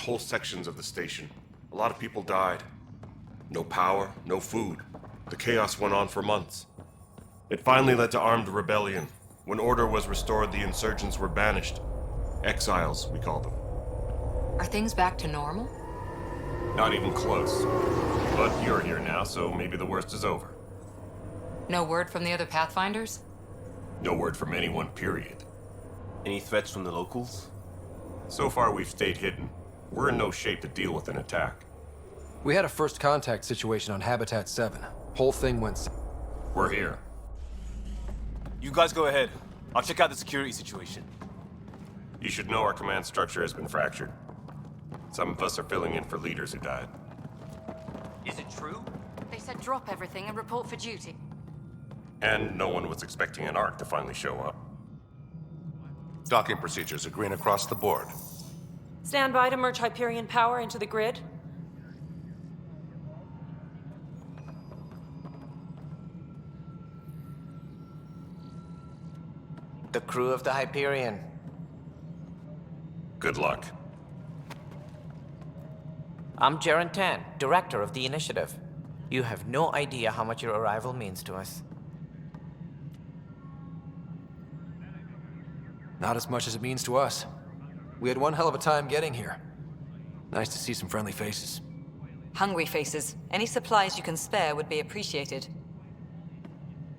whole sections of the station. A lot of people died. No power, no food. The chaos went on for months. It finally led to armed rebellion. When order was restored, the insurgents were banished. Exiles, we call them. Are things back to normal? Not even close. But you're here now, so maybe the worst is over. No word from the other Pathfinders? No word from anyone, period. Any threats from the locals? So far, we've stayed hidden. We're in no shape to deal with an attack. We had a first contact situation on Habitat 7. Whole thing went... We're here. You guys go ahead. I'll check out the security situation. You should know our command structure has been fractured. Some of us are filling in for leaders who died. Is it true? They said drop everything and report for duty. And no one was expecting an Ark to finally show up. Docking procedures are green across the board. Stand by to merge Hyperion power into the grid. The crew of the Hyperion. Good luck. I'm Jaren Tan, director of the initiative. You have no idea how much your arrival means to us. Not as much as it means to us. We had one hell of a time getting here. Nice to see some friendly faces. Hungry faces. Any supplies you can spare would be appreciated.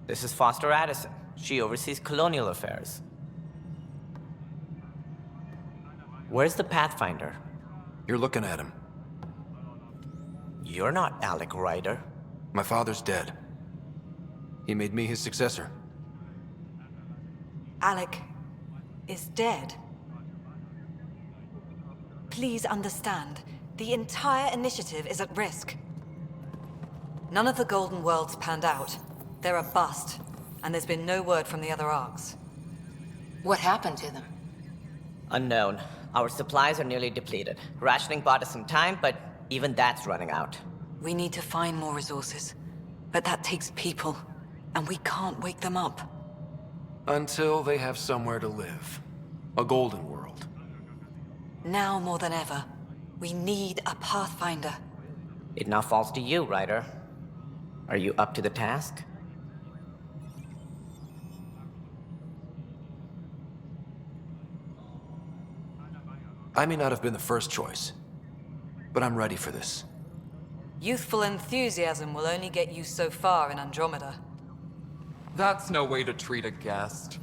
This is Foster Addison. She oversees colonial affairs. Where's the Pathfinder? You're looking at him. You're not Alec Ryder. My father's dead. He made me his successor. Alec is dead. Please understand, the entire initiative is at risk. None of the Golden Worlds panned out. They're a bust, and there's been no word from the other arcs. What happened to them? Unknown. Our supplies are nearly depleted. Rationing bought us some time, but even that's running out. We need to find more resources, but that takes people, and we can't wake them up. Until they have somewhere to live. A golden world. Now more than ever, we need a Pathfinder. It now falls to you, Ryder. Are you up to the task? I may not have been the first choice, but I'm ready for this. Youthful enthusiasm will only get you so far in Andromeda. That's no way to treat a guest.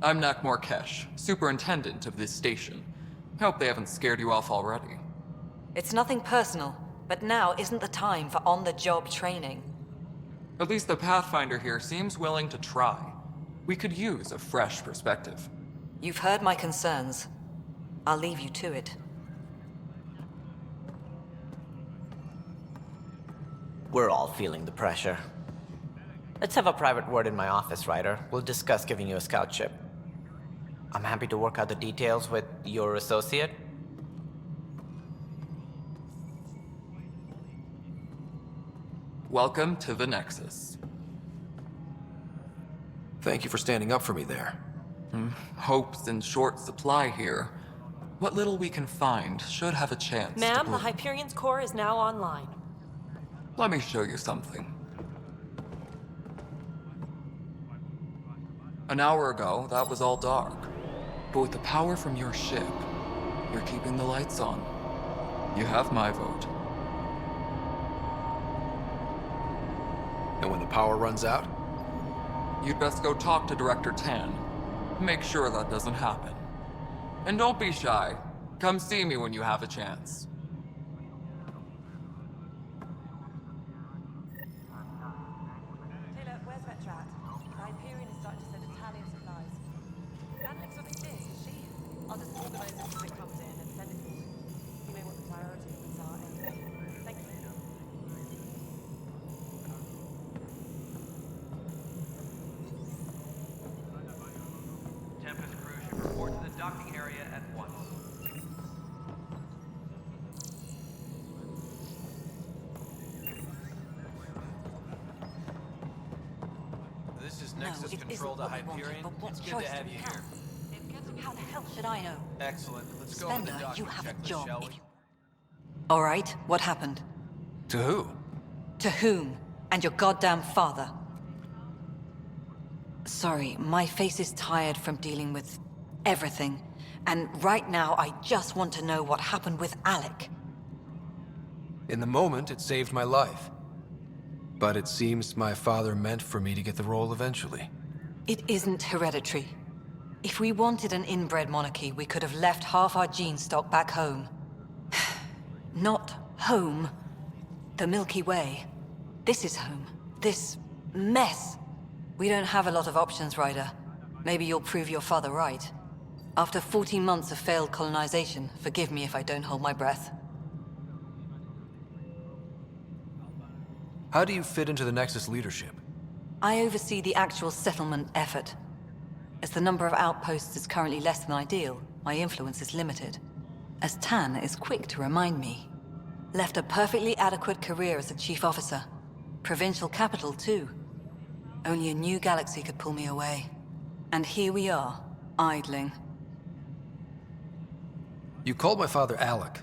I'm Nak Morkesh, superintendent of this station. Hope they haven't scared you off already. It's nothing personal, but now isn't the time for on-the-job training. At least the Pathfinder here seems willing to try. We could use a fresh perspective. You've heard my concerns. I'll leave you to it. We're all feeling the pressure. Let's have a private word in my office, Ryder. We'll discuss giving you a scout ship. I'm happy to work out the details with your associate. Welcome to the Nexus. Thank you for standing up for me there. Hope's in short supply here. What little we can find should have a chance to Ma'am, the bloom. Hyperion's core is now online. Let me show you something. An hour ago, that was all dark. But with the power from your ship, you're keeping the lights on. You have my vote. And when the power runs out? You'd best go talk to Director Tan. Make sure that doesn't happen. And don't be shy. Come see me when you have a chance. Taylor, where's Vetrat? The Hyperion is starting to send a tally of supplies. That looks a bit big, is she? I'll just organize it as it comes in and send it to you. You know what the priorities are anyway. Thank you. Tempest crew should report to the docking area at once. This is No, Nexus it Control isn't to what we wanted, Hyperion. but what It's good choice to have do we you have? here. How hell should I know? Excellent. Let's go over the Spender, you docking have a checklist, job. shall we? All right, what happened? To who? To whom? And your goddamn father. Sorry, my face is tired from dealing with everything. And right now, I just want to know what happened with Alec. In the moment, it saved my life. But it seems my father meant for me to get the role eventually. It isn't hereditary. If we wanted an inbred monarchy, we could have left half our gene stock back home. Not home. The Milky Way. This is home. This mess. We don't have a lot of options, Ryder. Maybe you'll prove your father right. After 14 months of failed colonization, forgive me if I don't hold my breath. How do you fit into the Nexus leadership? I oversee the actual settlement effort. As the number of outposts is currently less than ideal, my influence is limited. As Tan is quick to remind me. Left a perfectly adequate career as a chief officer. Provincial capital, too. Only a new galaxy could pull me away. And here we are, idling. You called my father Alec.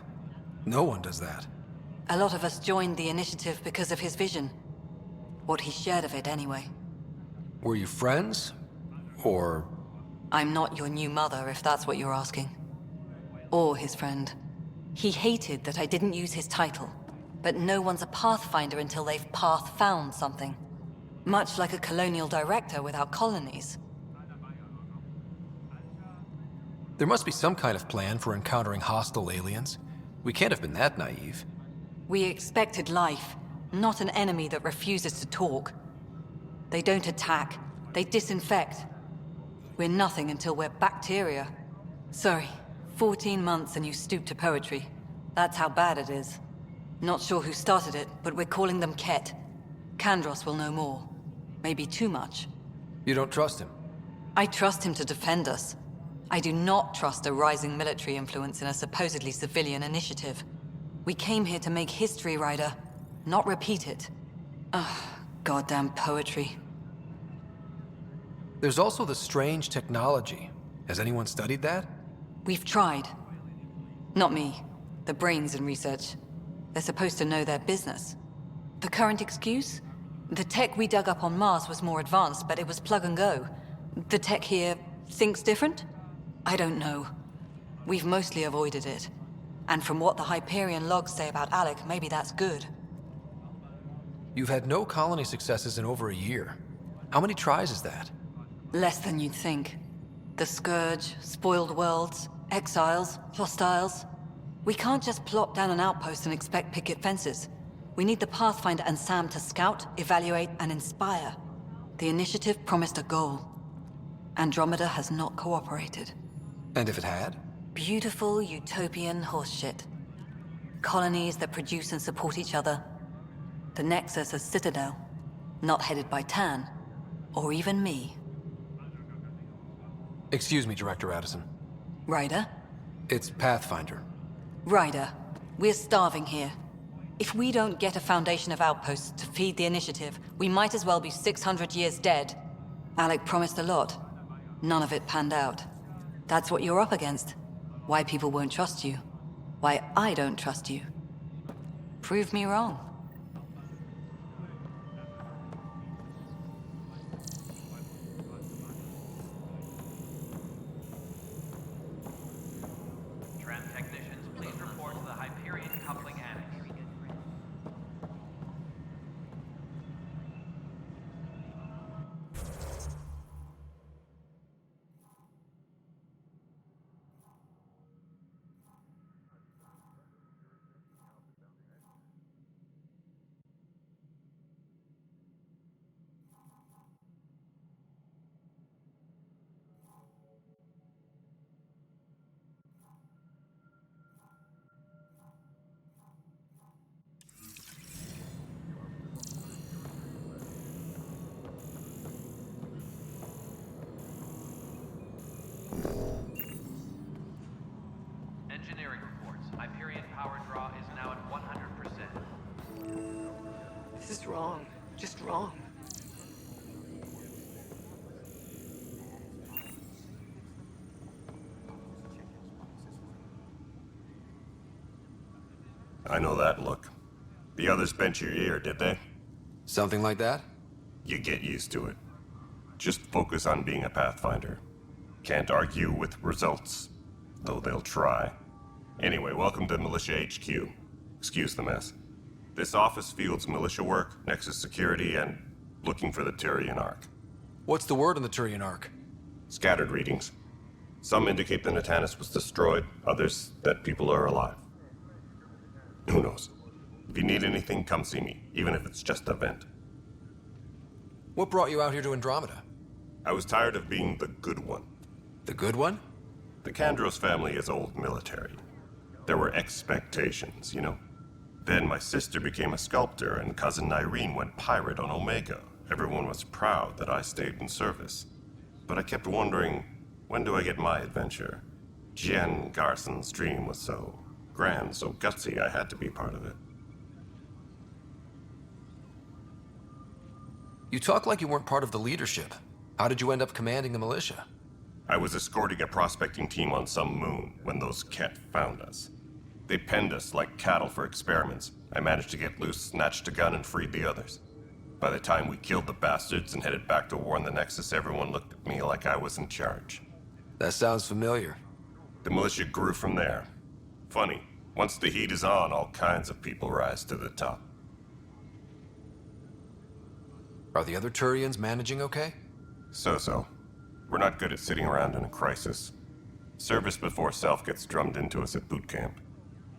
No one does that. A lot of us joined the initiative because of his vision. What he shared of it, anyway. Were you friends? Or... I'm not your new mother, if that's what you're asking. Or his friend. He hated that I didn't use his title. But no one's a pathfinder until they've path-found something. Much like a colonial director without colonies. there must be some kind of plan for encountering hostile aliens. We can't have been that naive. We expected life, not an enemy that refuses to talk. They don't attack, they disinfect. We're nothing until we're bacteria. Sorry, 14 months and you stoop to poetry. That's how bad it is. Not sure who started it, but we're calling them Ket. Kandros will know more. Maybe too much. You don't trust him? I trust him to defend us. I do not trust a rising military influence in a supposedly civilian initiative. We came here to make history, Ryder, not repeat it. Ugh, goddamn poetry. There's also the strange technology. Has anyone studied that? We've tried. Not me. The brains in research. They're supposed to know their business. The current excuse? The tech we dug up on Mars was more advanced, but it was plug and go. The tech here thinks different? I don't know. We've mostly avoided it. And from what the Hyperion logs say about Alec, maybe that's good. You've had no colony successes in over a year. How many tries is that? Less than you'd think. The Scourge, spoiled worlds, exiles, hostiles. We can't just plop down an outpost and expect picket fences. We need the Pathfinder and Sam to scout, evaluate, and inspire. The initiative promised a goal. Andromeda has not cooperated. And if it had? Beautiful utopian horseshit. Colonies that produce and support each other. The Nexus as Citadel. Not headed by Tan. Or even me. Excuse me, Director Addison. Ryder? It's Pathfinder. Ryder, we're starving here. If we don't get a foundation of outposts to feed the initiative, we might as well be 600 years dead. Alec promised a lot. None of it panned out. That's what you're up against. Why people won't trust you. Why I don't trust you. Prove me wrong. Tram technicians, please report to the Hyperion coupling annex. Engineering reports. Hyperion power draw is now at 100%. This is wrong. Just wrong. I know that look. The others bent your ear, did they? Something like that? You get used to it. Just focus on being a Pathfinder. Can't argue with results, though they'll try. Anyway, welcome to Militia HQ. Excuse the mess. This office fields militia work, Nexus security, and looking for the Tyrian Ark. What's the word on the Tyrian Ark? Scattered readings. Some indicate the Natanus was destroyed, others that people are alive. Who knows? If you need anything, come see me, even if it's just a vent. What brought you out here to Andromeda? I was tired of being the good one. The good one? The Kandros family is old military. There were expectations, you know? Then my sister became a sculptor and cousin Irene went pirate on Omega. Everyone was proud that I stayed in service. But I kept wondering, when do I get my adventure? Jen Garson's dream was so grand, so gutsy, I had to be part of it. You talk like you weren't part of the leadership. How did you end up commanding the militia? I was escorting a prospecting team on some moon when those Ket found us. They penned us like cattle for experiments. I managed to get loose, snatched a gun, and freed the others. By the time we killed the bastards and headed back to warn the Nexus, everyone looked at me like I was in charge. That sounds familiar. The militia grew from there. Funny, once the heat is on, all kinds of people rise to the top. Are the other Turians managing okay? So-so. We're not good at sitting around in a crisis. Service before self gets drummed into us at boot camp.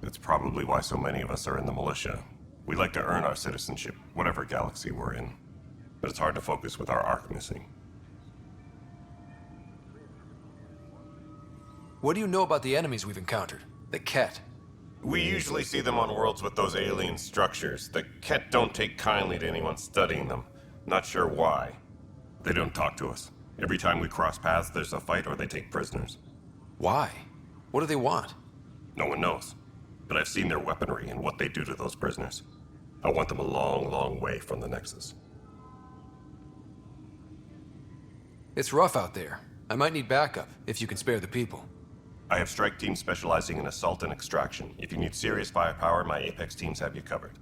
That's probably why so many of us are in the militia. We like to earn our citizenship, whatever galaxy we're in. But it's hard to focus with our arc missing. What do you know about the enemies we've encountered? The Ket? We usually see them on worlds with those alien structures. The Ket don't take kindly to anyone studying them. Not sure why. They don't talk to us. Every time we cross paths, there's a fight or they take prisoners. Why? What do they want? No one knows. But I've seen their weaponry and what they do to those prisoners. I want them a long, long way from the Nexus. It's rough out there. I might need backup, if you can spare the people. I have strike teams specializing in assault and extraction. If you need serious firepower, my Apex teams have you covered.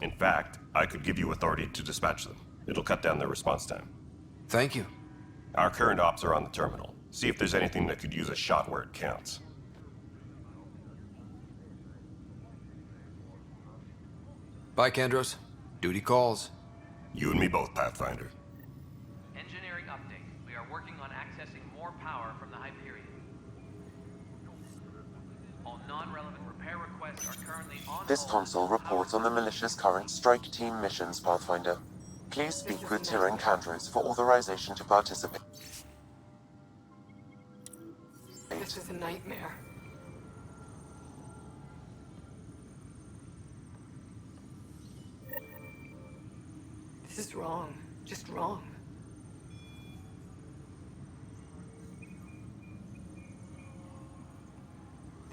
In fact, I could give you authority to dispatch them. It'll cut down their response time. Thank you. Our current ops are on the terminal. See if there's anything that could use a shot where it counts. Bye, Kandros. Duty calls. You and me both, Pathfinder. Engineering update. We are working on accessing more power from the Hyperion. All non-relevant repair requests are currently on This hold. console reports on the militia's current strike team missions, Pathfinder. Please speak with Tyrian Kandros for authorization to participate. This is a nightmare. This is wrong. Just wrong.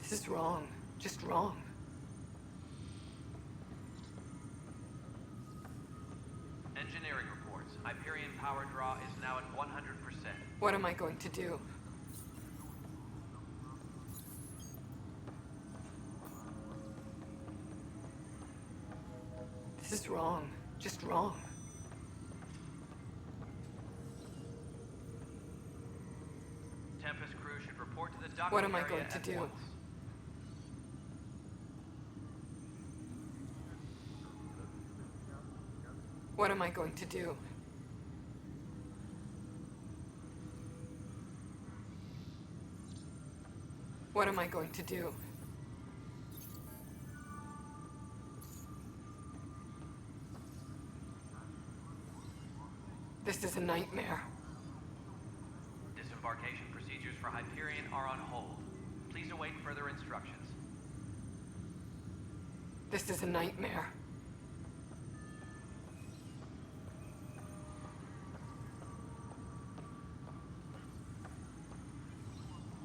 This is wrong. Just wrong. Engineering reports. Hyperion power draw is now at 100%. What am I going to do? This is wrong. Just wrong. Tempest crew should report to the docking What am I area going to at do? once. What am I going to do? What am I going to do? This is a nightmare. Disembarkation procedures for Hyperion are on hold. Please await further instructions. This is a nightmare.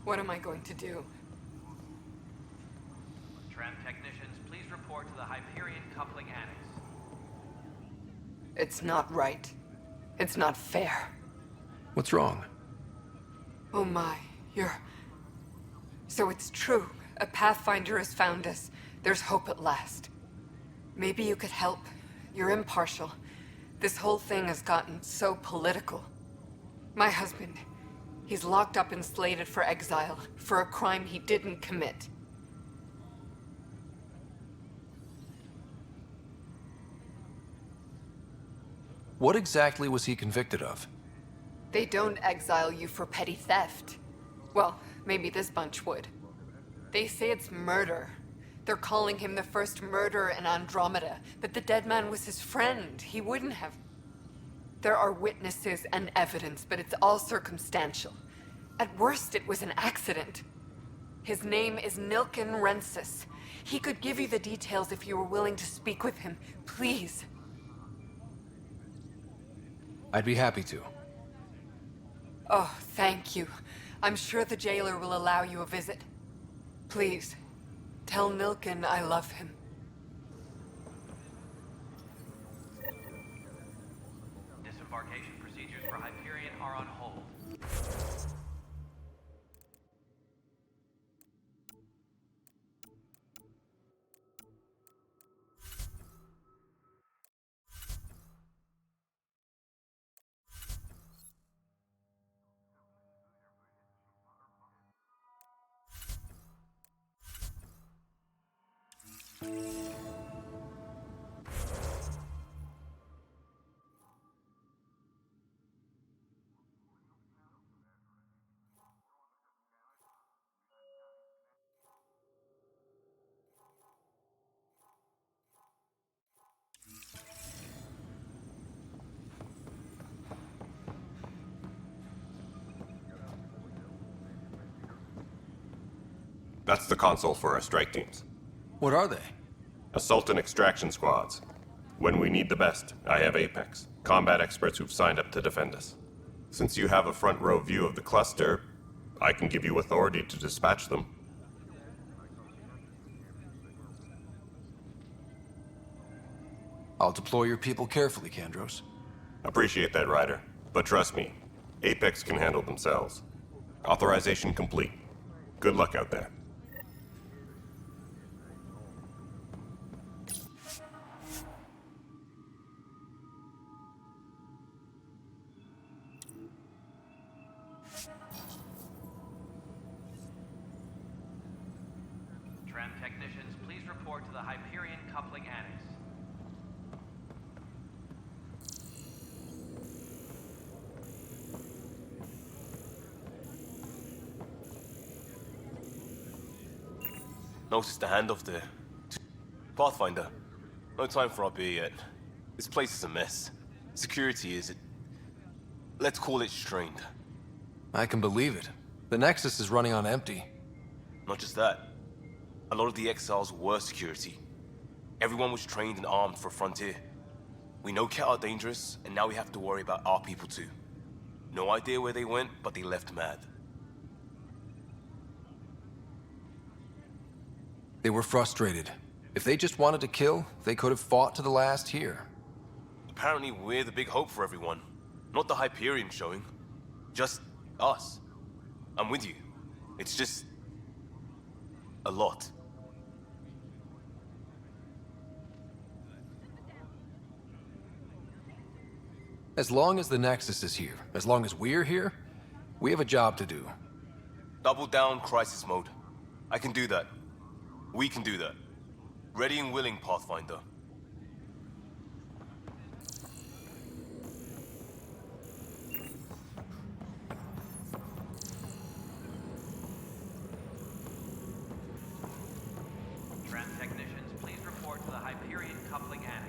What am I going to do? Tram technicians, please report to the Hyperion coupling annex. It's not right. It's not fair. What's wrong? Oh my, you're... So it's true. A Pathfinder has found us. There's hope at last. Maybe you could help. You're impartial. This whole thing has gotten so political. My husband, he's locked up and slated for exile for a crime he didn't commit. What exactly was he convicted of? They don't exile you for petty theft. Well, maybe this bunch would. They say it's murder. They're calling him the first murderer in Andromeda, but the dead man was his friend. He wouldn't have. There are witnesses and evidence, but it's all circumstantial. At worst, it was an accident. His name is Nilken Rensis. He could give you the details if you were willing to speak with him. Please. I'd be happy to. Oh, thank you. I'm sure the jailer will allow you a visit. Please, tell Nilken I love him. Disembarkation procedures for Hyperion are on hold. That's the console for our strike teams. What are they? Assault and extraction squads. When we need the best, I have Apex, combat experts who've signed up to defend us. Since you have a front row view of the cluster, I can give you authority to dispatch them. I'll deploy your people carefully, Kandros. Appreciate that, Ryder. But trust me, Apex can handle themselves. Authorization complete. Good luck out there. Tram technicians, please report to the Hyperion Coupling Annex. Notice the handoff there. Pathfinder, no time for our beer yet. This place is a mess. Security is, let's call it strained. I can believe it. The Nexus is running on empty. Not just that. A lot of the exiles were security. Everyone was trained and armed for Frontier. We know Cat are dangerous, and now we have to worry about our people too. No idea where they went, but they left mad. They were frustrated. If they just wanted to kill, they could have fought to the last here. Apparently we're the big hope for everyone. Not the Hyperion showing. Just us. I'm with you. It's just... a lot. As long as the Nexus is here, as long as we're here, we have a job to do. Double down crisis mode. I can do that. We can do that. Ready and willing, Pathfinder. Tram technicians, please report to the Hyperion Coupling Annex.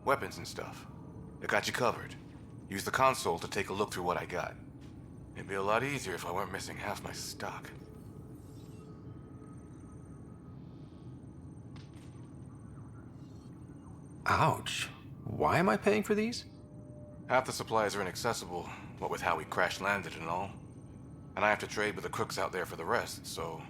Weapons and stuff. I got you covered. Use the console to take a look through what I got. It'd be a lot easier if I weren't missing half my stock. Ouch. Why am I paying for these? Half the supplies are inaccessible, what with how we crash-landed and all. And I have to trade with the crooks out there for the rest, so...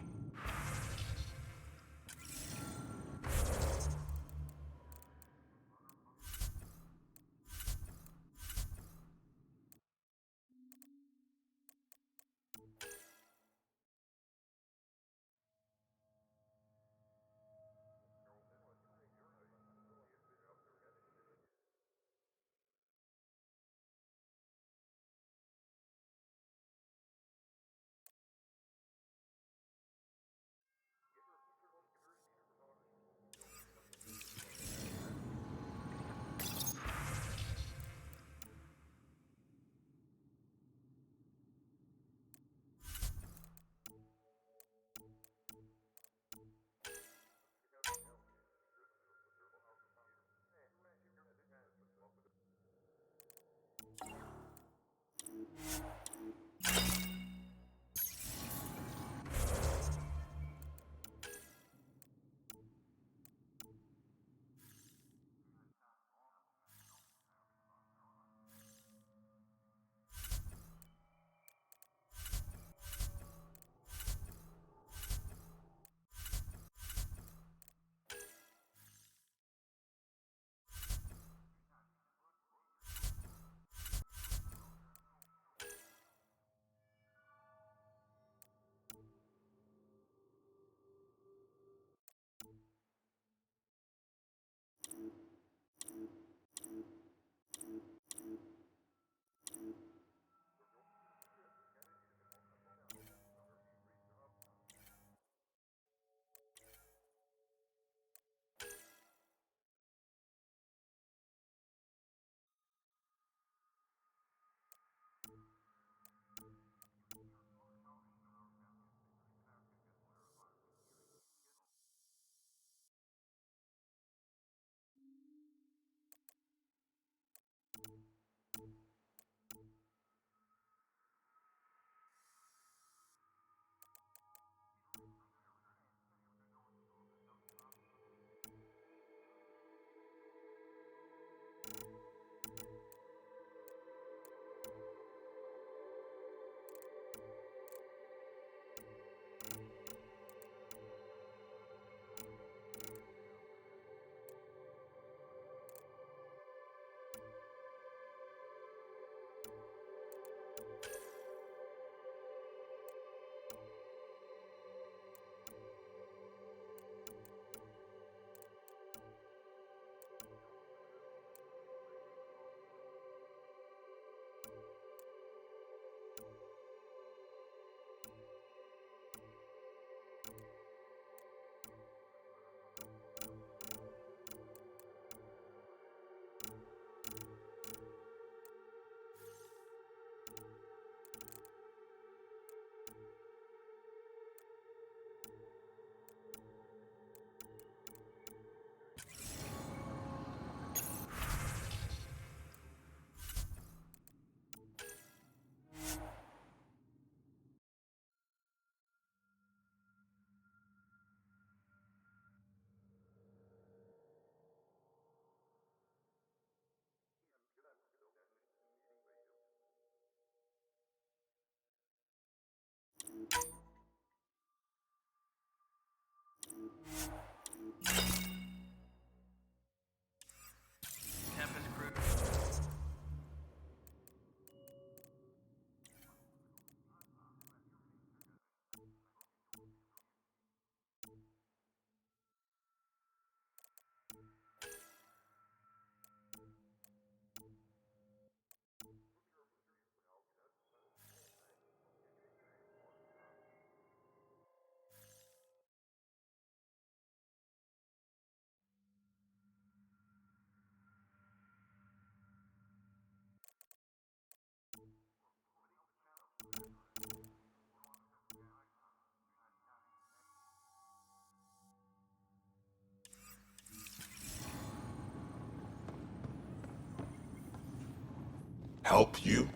Help you?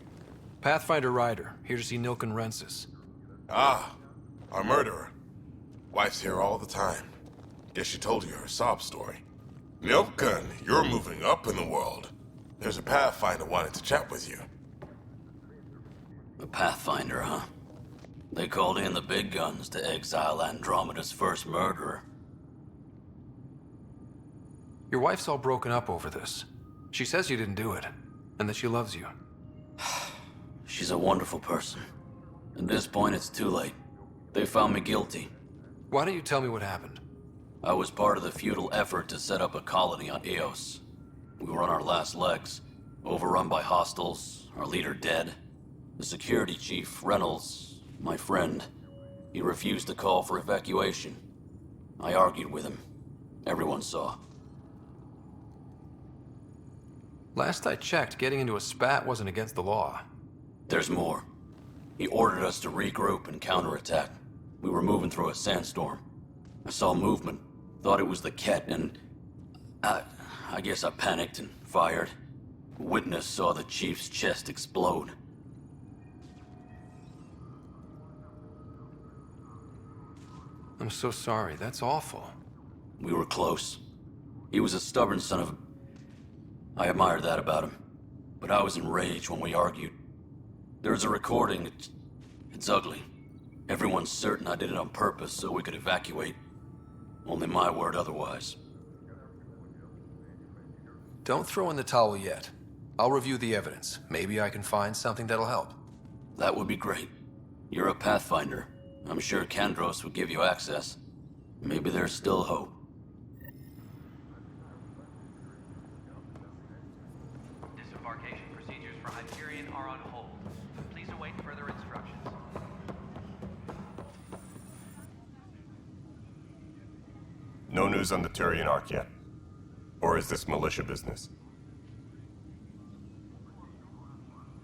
Pathfinder Ryder, here to see Nilken Rensis. Ah, our murderer. Wife's here all the time. Guess she told you her sob story. Nilken, you're moving up in the world. There's a Pathfinder wanting to chat with you. A Pathfinder, huh? They called in the big guns to exile Andromeda's first murderer. Your wife's all broken up over this. She says you didn't do it, and that she loves you. She's a wonderful person. At this point, it's too late. They found me guilty. Why don't you tell me what happened? I was part of the futile effort to set up a colony on Eos. We were on our last legs, overrun by hostiles, our leader dead. The security chief, Reynolds, my friend, he refused to call for evacuation. I argued with him. Everyone saw. Last I checked, getting into a spat wasn't against the law. There's more. He ordered us to regroup and counterattack. We were moving through a sandstorm. I saw movement, thought it was the Ket, and I guess I panicked and fired. Witness saw the chief's chest explode. I'm so sorry, that's awful. We were close. He was a stubborn son of a... I admired that about him. But I was enraged when we argued. There's a recording. It's ugly. Everyone's certain I did it on purpose so we could evacuate. Only my word otherwise. Don't throw in the towel yet. I'll review the evidence. Maybe I can find something that'll help. That would be great. You're a Pathfinder. I'm sure Kandros would give you access. Maybe there's still hope. Disembarkation procedures for Hyperion are on hold. Please await further instructions. No news on the Turian Ark yet? Or is this militia business?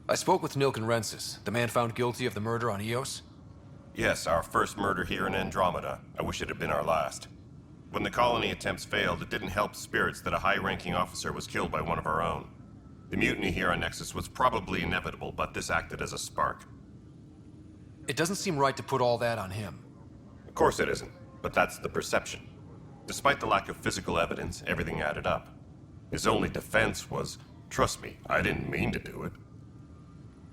I spoke with Nilken Rensis, the man found guilty of the murder on Eos. Yes, our first murder here in Andromeda. I wish it had been our last. When the colony attempts failed, it didn't help spirits that a high-ranking officer was killed by one of our own. The mutiny here on Nexus was probably inevitable, but this acted as a spark. It doesn't seem right to put all that on him. Of course it isn't, but that's the perception. Despite the lack of physical evidence, everything added up. His only defense was, trust me, I didn't mean to do it.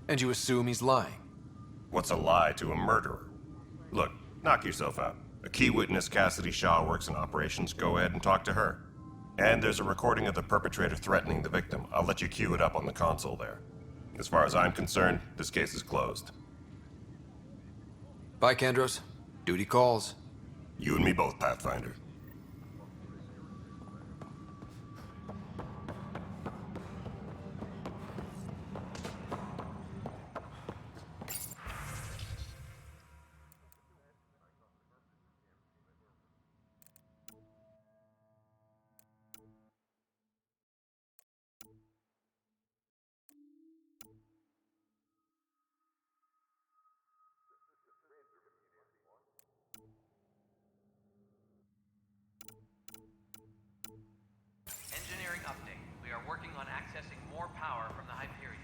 And you assume he's lying? What's a lie to a murderer? Look, knock yourself out. A key witness, Cassidy Shaw, works in operations. Go ahead and talk to her. And there's a recording of the perpetrator threatening the victim. I'll let you cue it up on the console there. As far as I'm concerned, this case is closed. Bye, Kandros. Duty calls. You and me both, Pathfinder. Engineering update. We are working on accessing more power from the Hyperion.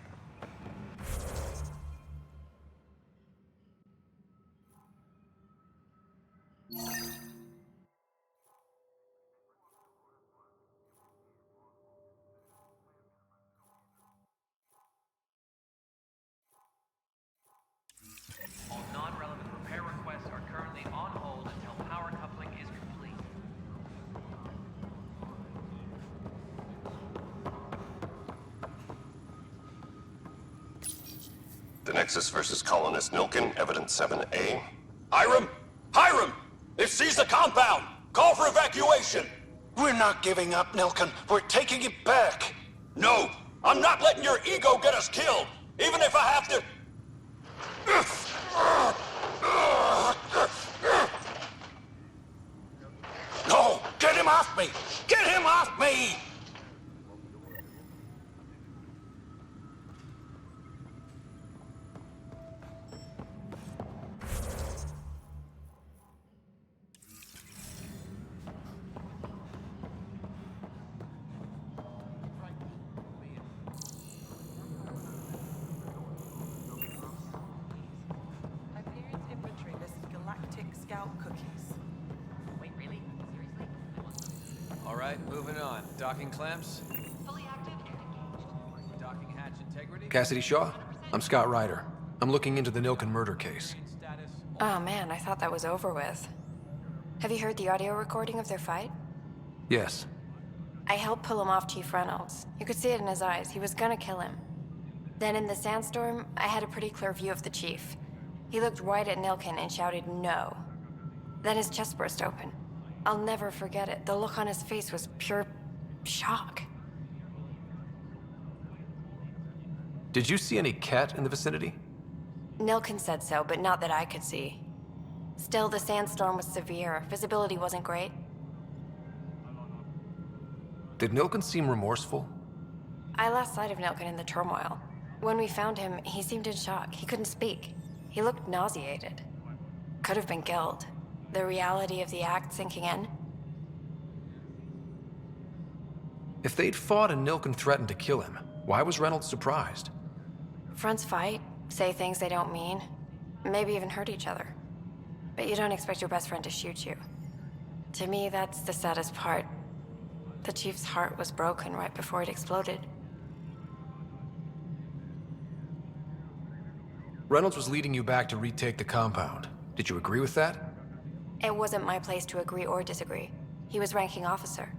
All non-relevant repair requests are currently on hold until power coupling is complete. The Nexus versus Colonist Nilken, Evidence 7A. Hiram! Hiram! They've seized the compound! Call for evacuation! We're not giving up, Nilken. We're taking it back. No! I'm not letting your ego get us killed! Even if I have to... No! Get him off me! Get him off me! right, moving on. Docking clamps? Fully active and engaged. Docking hatch integrity? Cassidy Shaw. I'm Scott Ryder. I'm looking into the Nilken murder case. Oh man, I thought that was over with. Have you heard the audio recording of their fight? Yes. I helped pull him off Chief Reynolds. You could see it in his eyes. He was gonna kill him. Then in the sandstorm, I had a pretty clear view of the chief. He looked right at Nilken and shouted no. Then his chest burst open. I'll never forget it. The look on his face was pure shock. Did you see any cat in the vicinity? Nilken said so, but not that I could see. Still, the sandstorm was severe. Visibility wasn't great. Did Nilken seem remorseful? I lost sight of Nilken in the turmoil. When we found him, he seemed in shock. He couldn't speak. He looked nauseated. Could have been guilt. The reality of the act sinking in. If they'd fought and Nilken threatened to kill him, why was Reynolds surprised? Fronts fight, say things they don't mean, maybe even hurt each other. But you don't expect your best friend to shoot you. To me, that's the saddest part. The chief's heart was broken right before it exploded. Reynolds was leading you back to retake the compound. Did you agree with that? It wasn't my place to agree or disagree. He was ranking officer.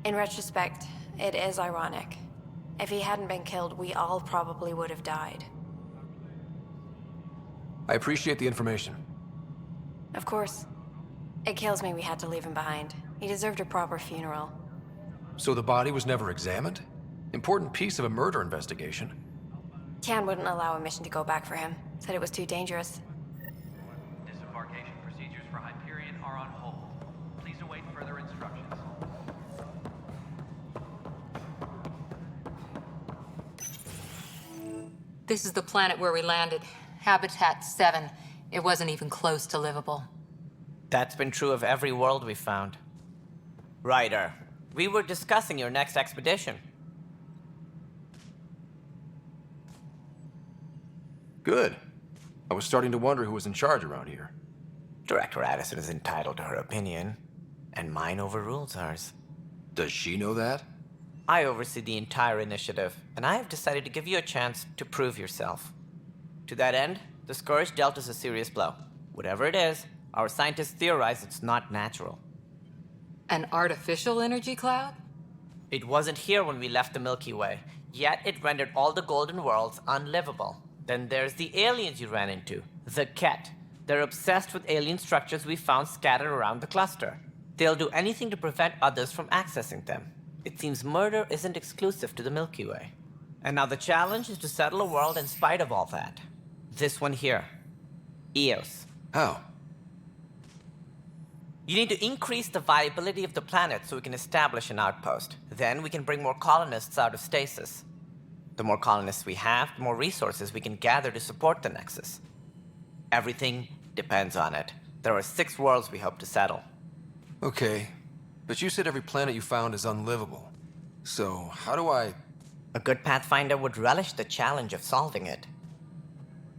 In retrospect, it is ironic. If he hadn't been killed, we all probably would have died. I appreciate the information. Of course. It kills me we had to leave him behind. He deserved a proper funeral. So the body was never examined? Important piece of a murder investigation. Tian wouldn't allow a mission to go back for him. Said it was too dangerous. Disembarkation procedures for Hyperion are on hold. Please await further instructions. This is the planet where we landed. Habitat 7. It wasn't even close to livable. That's been true of every world we found. Ryder, we were discussing your next expedition. Good. I was starting to wonder who was in charge around here. Director Addison is entitled to her opinion, and mine overrules hers. Does she know that? I oversee the entire initiative, and I have decided to give you a chance to prove yourself. To that end, the Scourge dealt us a serious blow. Whatever it is, our scientists theorize it's not natural. An artificial energy cloud? It wasn't here when we left the Milky Way, yet it rendered all the golden worlds unlivable. Then there's the aliens you ran into, the Ket. They're obsessed with alien structures we found scattered around the cluster. They'll do anything to prevent others from accessing them. It seems murder isn't exclusive to the Milky Way. And now the challenge is to settle a world in spite of all that. This one here. Eos. How? You need to increase the viability of the planet so we can establish an outpost. Then we can bring more colonists out of stasis. The more colonists we have, the more resources we can gather to support the Nexus. Everything depends on it. There are 6 worlds we hope to settle. Okay, but you said every planet you found is unlivable. So, how do I... A good Pathfinder would relish the challenge of solving it.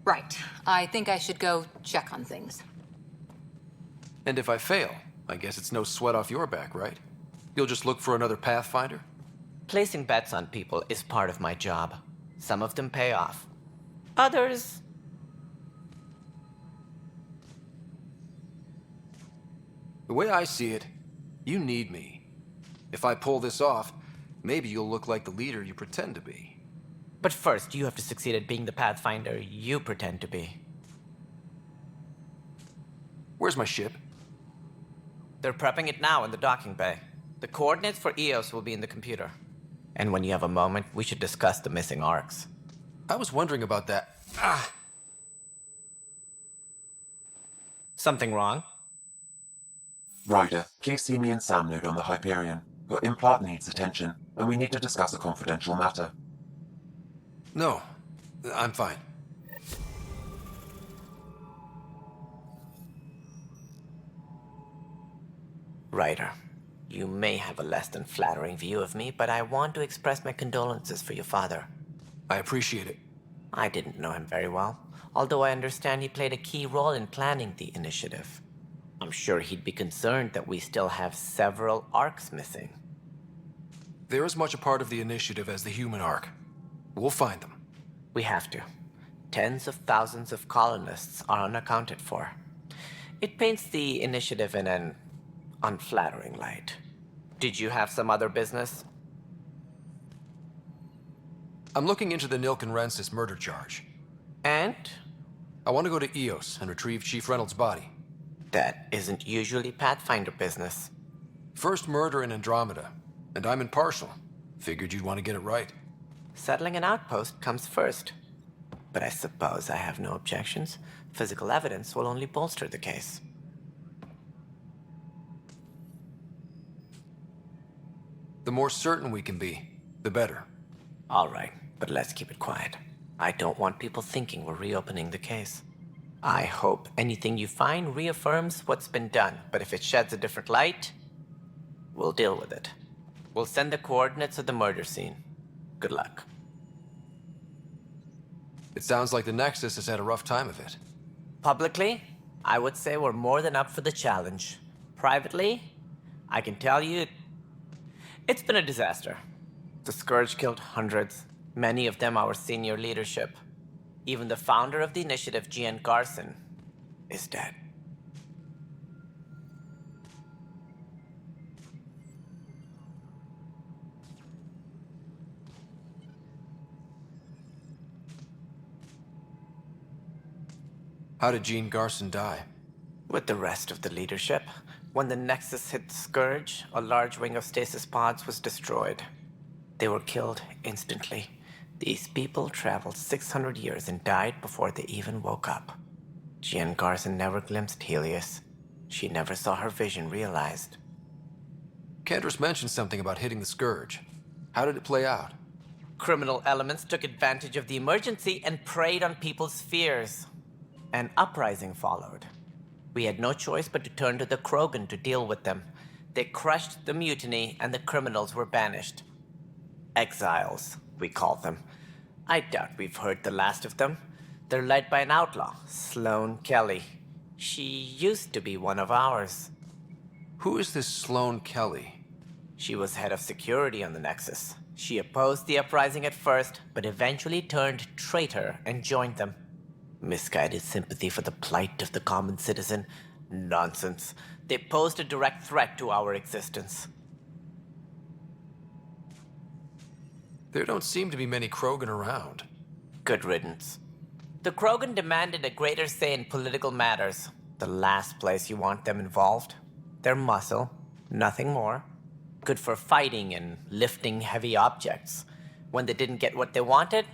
Right. I think I should go check on things. And if I fail, I guess it's no sweat off your back, right? You'll just look for another Pathfinder? Placing bets on people is part of my job. Some of them pay off. Others... The way I see it, you need me. If I pull this off, maybe you'll look like the leader you pretend to be. But first, you have to succeed at being the Pathfinder you pretend to be. Where's my ship? They're prepping it now in the docking bay. The coordinates for Eos will be in the computer. And when you have a moment, we should discuss the missing arcs. I was wondering about that. Ah! Something wrong? Ryder, please see me and Sam Node on the Hyperion. Your implant needs attention, and we need to discuss a confidential matter. No, I'm fine. Ryder, you may have a less than flattering view of me, but I want to express my condolences for your father. I appreciate it. I didn't know him very well, although I understand he played a key role in planning the initiative. I'm sure he'd be concerned that we still have several arcs missing. They're as much a part of the initiative as the human ark. We'll find them. We have to. Tens of thousands of colonists are unaccounted for. It paints the initiative in an unflattering light. Did you have some other business? I'm looking into the Nilkenrensis murder charge. And? I want to go to Eos and retrieve Chief Reynolds' body. That isn't usually Pathfinder business. First murder in Andromeda, and I'm impartial. Figured you'd want to get it right. Settling an outpost comes first. But I suppose I have no objections. Physical evidence will only bolster the case. The more certain we can be, the better. All right, but let's keep it quiet. I don't want people thinking we're reopening the case. I hope anything you find reaffirms what's been done, but if it sheds a different light, we'll deal with it. We'll send the coordinates of the murder scene. Good luck. It sounds like the Nexus has had a rough time of it. Publicly, I would say we're more than up for the challenge. Privately, I can tell you, it's been a disaster. The Scourge killed hundreds, many of them our senior leadership. Even the founder of the initiative, Gian Garson, is dead. How did Jean Garson die? With the rest of the leadership. When the Nexus hit the Scourge, a large wing of stasis pods was destroyed. They were killed instantly. These people traveled 600 years and died before they even woke up. Jean Garson never glimpsed Helios. She never saw her vision realized. Cantor's mentioned something about hitting the Scourge. How did it play out? Criminal elements took advantage of the emergency and preyed on people's fears. An uprising followed. We had no choice but to turn to the Krogan to deal with them. They crushed the mutiny and the criminals were banished. Exiles, we call them. I doubt we've heard the last of them. They're led by an outlaw, Sloane Kelly. She used to be one of ours. Who is this Sloane Kelly? She was head of security on the Nexus. She opposed the uprising at first, but eventually turned traitor and joined them. Misguided sympathy for the plight of the common citizen? Nonsense. They posed a direct threat to our existence. There don't seem to be many Krogan around. Good riddance. The Krogan demanded a greater say in political matters. The last place you want them involved. They're muscle, nothing more. Good for fighting and lifting heavy objects. When they didn't get what they wanted,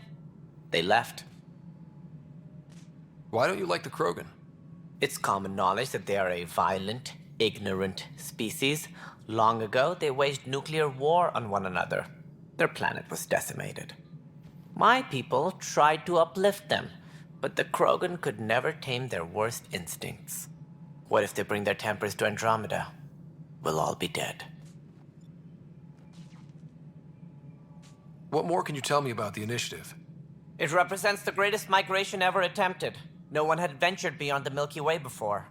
they left. Why don't you like the Krogan? It's common knowledge that they are a violent, ignorant species. Long ago, they waged nuclear war on one another. Their planet was decimated. My people tried to uplift them, but the Krogan could never tame their worst instincts. What if they bring their tempers to Andromeda? We'll all be dead. What more can you tell me about the initiative? It represents the greatest migration ever attempted. No one had ventured beyond the Milky Way before.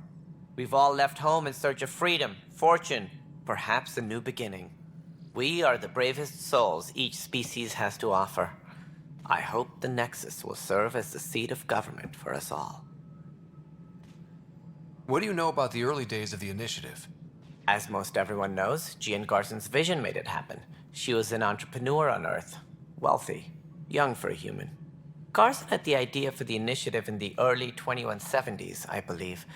We've all left home in search of freedom, fortune, perhaps a new beginning. We are the bravest souls each species has to offer. I hope the Nexus will serve as the seat of government for us all. What do you know about the early days of the initiative? As most everyone knows, Jean Garson's vision made it happen. She was an entrepreneur on Earth. Wealthy. Young for a human. Garson had the idea for the initiative in the early 2170s, I believe.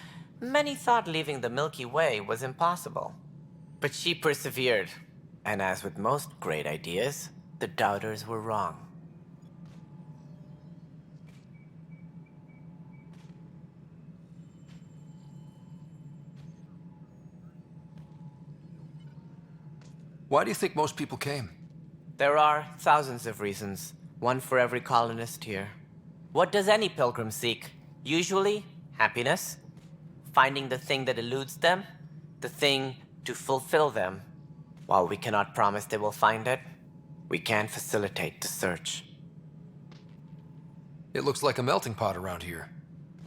Many thought leaving the Milky Way was impossible. But she persevered. And as with most great ideas, the doubters were wrong. Why do you think most people came? There are thousands of reasons, one for every colonist here. What does any pilgrim seek? Usually, happiness. Finding the thing that eludes them, the thing to fulfill them. While we cannot promise they will find it, we can facilitate the search. It looks like a melting pot around here.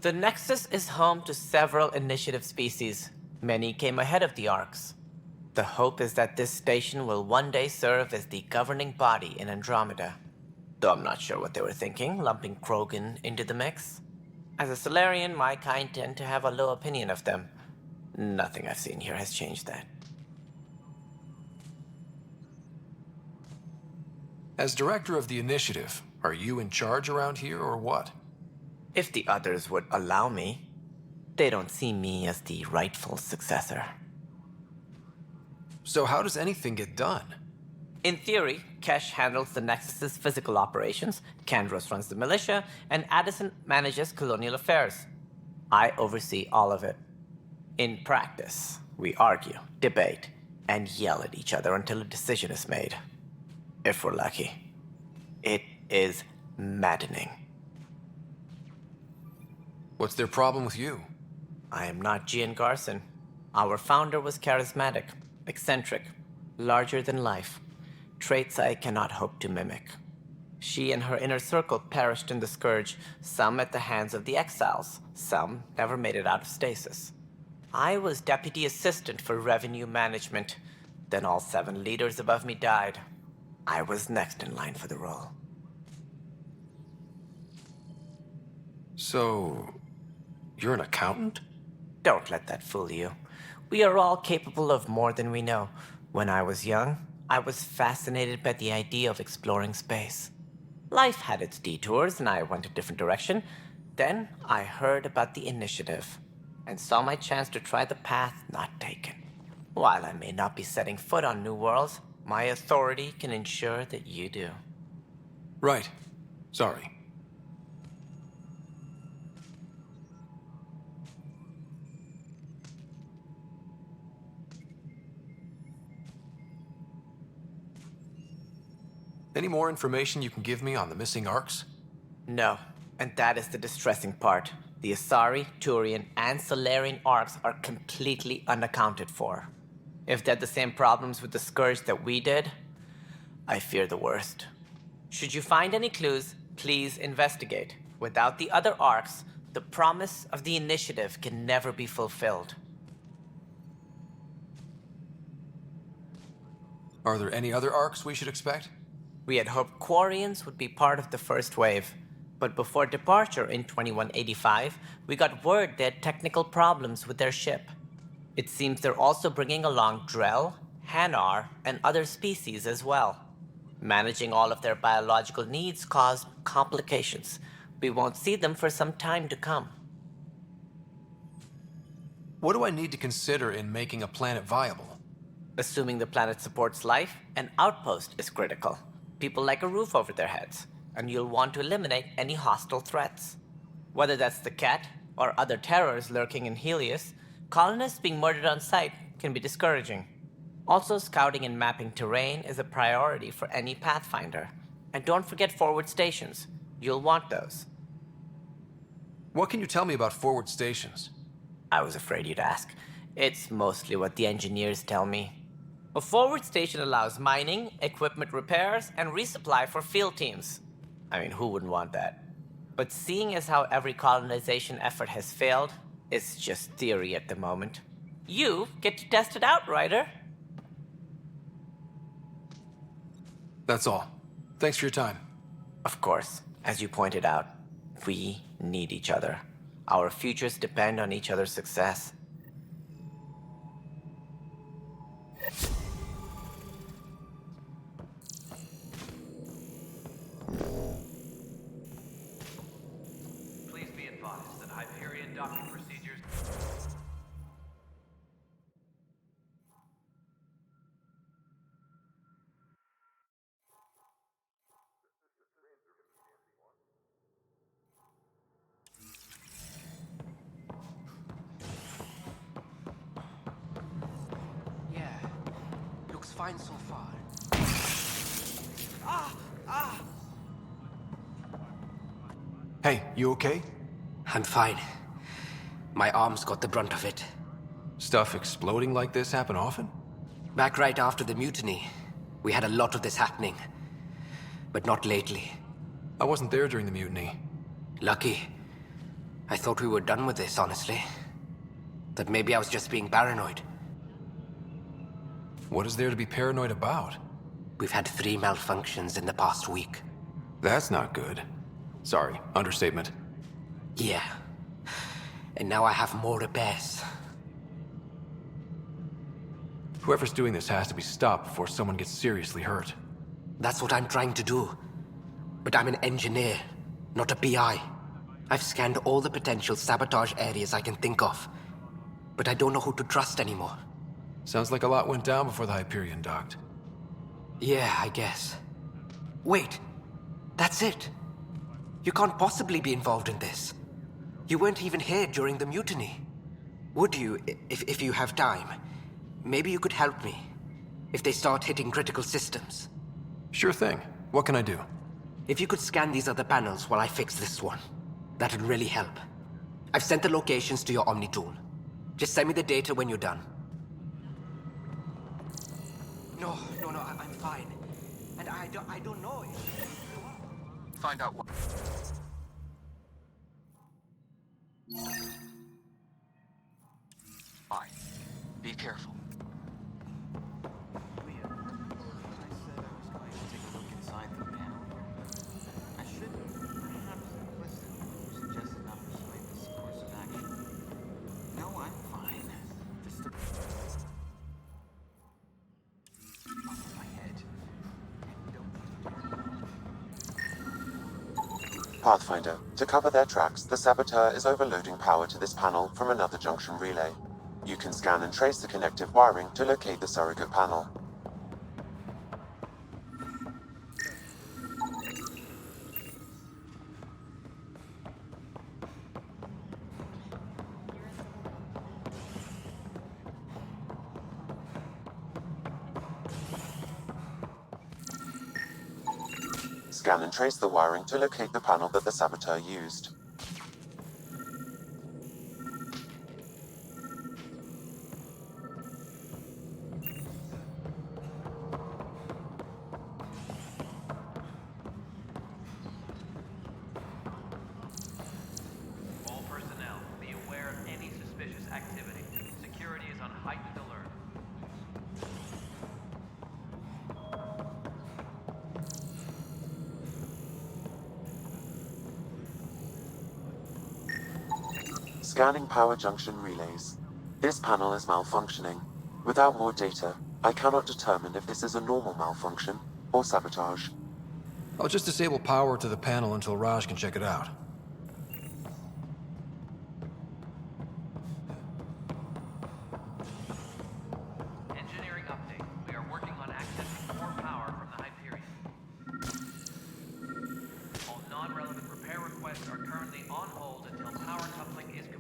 The Nexus is home to several initiative species. Many came ahead of the Arks. The hope is that this station will one day serve as the governing body in Andromeda. Though I'm not sure what they were thinking, lumping Krogan into the mix. As a Solarian, my kind tend to have a low opinion of them. Nothing I've seen here has changed that. As director of the initiative, are you in charge around here or what? If the others would allow me, they don't see me as the rightful successor. So how does anything get done? In theory, Kesh handles the Nexus's physical operations, Kandros runs the militia, and Addison manages colonial affairs. I oversee all of it. In practice, we argue, debate, and yell at each other until a decision is made. If we're lucky. It is maddening. What's their problem with you? I am not Gian Garson. Our founder was charismatic, eccentric, larger than life. Traits I cannot hope to mimic. She and her inner circle perished in the Scourge, some at the hands of the Exiles, some never made it out of stasis. I was deputy assistant for revenue management. Then all 7 leaders above me died. I was next in line for the role. So, you're an accountant? Don't let that fool you. We are all capable of more than we know. When I was young, I was fascinated by the idea of exploring space. Life had its detours, and I went a different direction. Then I heard about the initiative, and saw my chance to try the path not taken. While I may not be setting foot on new worlds, my authority can ensure that you do. Right. Sorry. Any more information you can give me on the missing arcs? No, and that is the distressing part. The Asari, Turian, and Solarian arcs are completely unaccounted for. If they had the same problems with the Scourge that we did, I fear the worst. Should you find any clues, please investigate. Without the other arcs, the promise of the initiative can never be fulfilled. Are there any other arcs we should expect? We had hoped Quarians would be part of the first wave, but before departure in 2185, we got word they had technical problems with their ship. It seems they're also bringing along Drell, Hanar, and other species as well. Managing all of their biological needs caused complications. We won't see them for some time to come. What do I need to consider in making a planet viable? Assuming the planet supports life, an outpost is critical. People like a roof over their heads, and you'll want to eliminate any hostile threats. Whether that's the Cat or other terrors lurking in Helios, colonists being murdered on sight can be discouraging. Also, scouting and mapping terrain is a priority for any Pathfinder. And don't forget forward stations. You'll want those. What can you tell me about forward stations? I was afraid you'd ask. It's mostly what the engineers tell me. A forward station allows mining, equipment repairs, and resupply for field teams. I mean, who wouldn't want that? But seeing as how every colonization effort has failed, it's just theory at the moment. You get to test it out, Ryder. That's all. Thanks for your time. Of course, as you pointed out, we need each other. Our futures depend on each other's success. Please be advised that Hyperion docking procedures... Yeah, looks fine so far. Hey, you okay? I'm fine. My arms got the brunt of it. Stuff exploding like this happen often? Back right after the mutiny, we had a lot of this happening. But not lately. I wasn't there during the mutiny. Lucky. I thought we were done with this, honestly. That maybe I was just being paranoid. What is there to be paranoid about? We've had 3 malfunctions in the past week. That's not good. Sorry, understatement. Yeah. And now I have more repairs. Whoever's doing this has to be stopped before someone gets seriously hurt. That's what I'm trying to do. But I'm an engineer, not a PI. I've scanned all the potential sabotage areas I can think of. But I don't know who to trust anymore. Sounds like a lot went down before the Hyperion docked. Yeah, I guess. Wait. That's it. You can't possibly be involved in this. You weren't even here during the mutiny. Would you, if you have time? Maybe you could help me. If they start hitting critical systems. Sure thing. What can I do? If you could scan these other panels while I fix this one, that'd really help. I've sent the locations to your Omni tool. Just send me the data when you're done. No, I'm fine. And I don't know if... Find out what... Fine. Be careful. Pathfinder, to cover their tracks, the saboteur is overloading power to this panel from another junction relay. You can scan and trace the connective wiring to locate the surrogate panel. Scan and trace the wiring to locate the panel that the saboteur used. All personnel, be aware of any suspicious activity. Security is on heightened alert. Scanning power junction relays. This panel is malfunctioning. Without more data, I cannot determine if this is a normal malfunction or sabotage. I'll just disable power to the panel until Raj can check it out. Engineering update. We are working on accessing more power from the Hyperion. All non-relevant repair requests are currently on hold until power coupling is complete.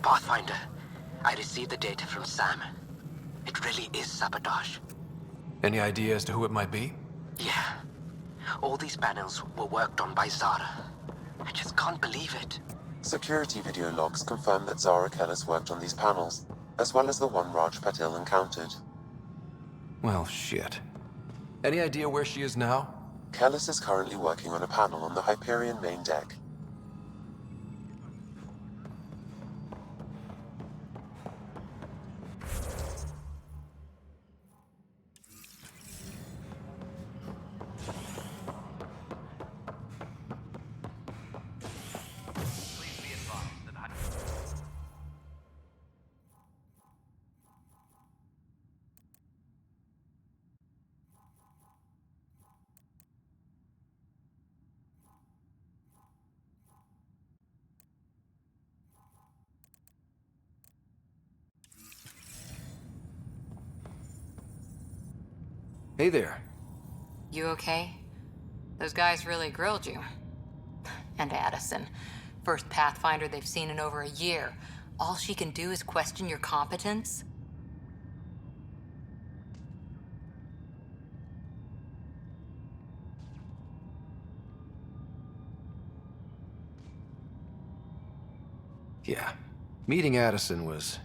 Pathfinder, I received the data from Sam. It really is sabotage. Any idea as to who it might be? Yeah. All these panels were worked on by Zara. I just can't believe it. Security video logs confirm that Zara Kellis worked on these panels, as well as the one Raj Patil encountered. Well, shit. Any idea where she is now? Kellis is currently working on a panel on the Hyperion main deck. Please be advised that Hey there. You okay? Those guys really grilled you. And Addison. First Pathfinder they've seen in over a year. All she can do is question your competence? Yeah. Meeting Addison was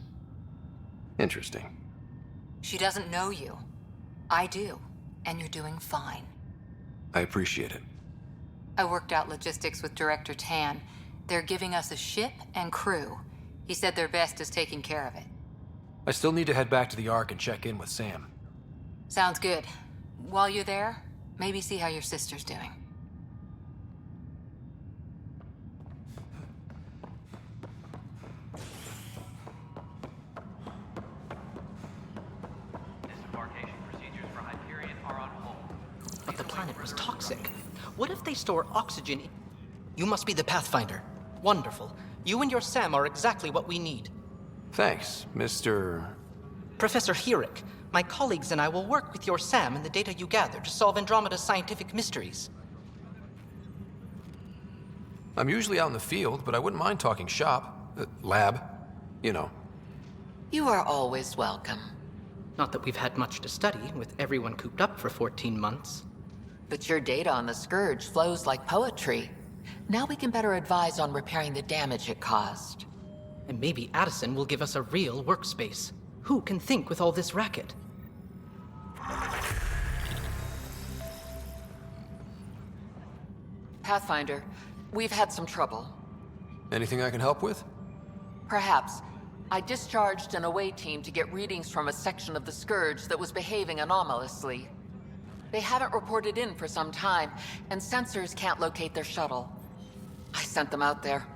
interesting. She doesn't know you. I do, and you're doing fine. I appreciate it. I worked out logistics with Director Tan. They're giving us a ship and crew. He said their best is taking care of it. I still need to head back to the Ark and check in with Sam. Sounds good. While you're there, maybe see how your sister's doing. Disembarkation procedures for Hyperion are on hold. But the planet was toxic. What if they store oxygen? You must be the Pathfinder. Wonderful. You and your Sam are exactly what we need. Thanks, Mr. Professor Herrick, my colleagues and I will work with your Sam and the data you gather to solve Andromeda's scientific mysteries. I'm usually out in the field, but I wouldn't mind talking shop. Lab. You know. You are always welcome. Not that we've had much to study, with everyone cooped up for 14 months. But your data on the Scourge flows like poetry. Now we can better advise on repairing the damage it caused. And maybe Addison will give us a real workspace. Who can think with all this racket? Pathfinder, we've had some trouble. Anything I can help with? Perhaps. I discharged an away team to get readings from a section of the Scourge that was behaving anomalously. They haven't reported in for some time, and sensors can't locate their shuttle. I sent them out there.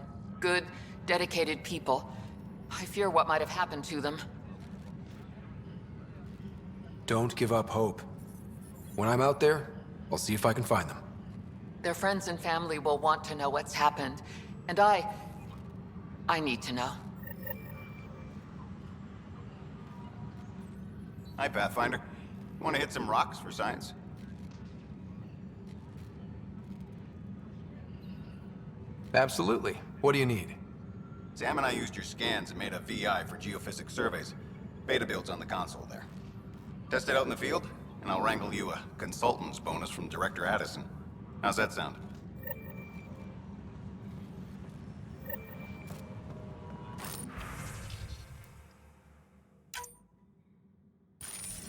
Good, dedicated people. I fear what might have happened to them. Don't give up hope. When I'm out there, I'll see if I can find them. Their friends and family will want to know what's happened, and I need to know. Hi, Pathfinder. Want to hit some rocks for science? Absolutely. What do you need? Sam and I used your scans and made a VI for geophysics surveys. Beta builds on the console there. Test it out in the field, and I'll wrangle you a consultant's bonus from Director Addison. How's that sound?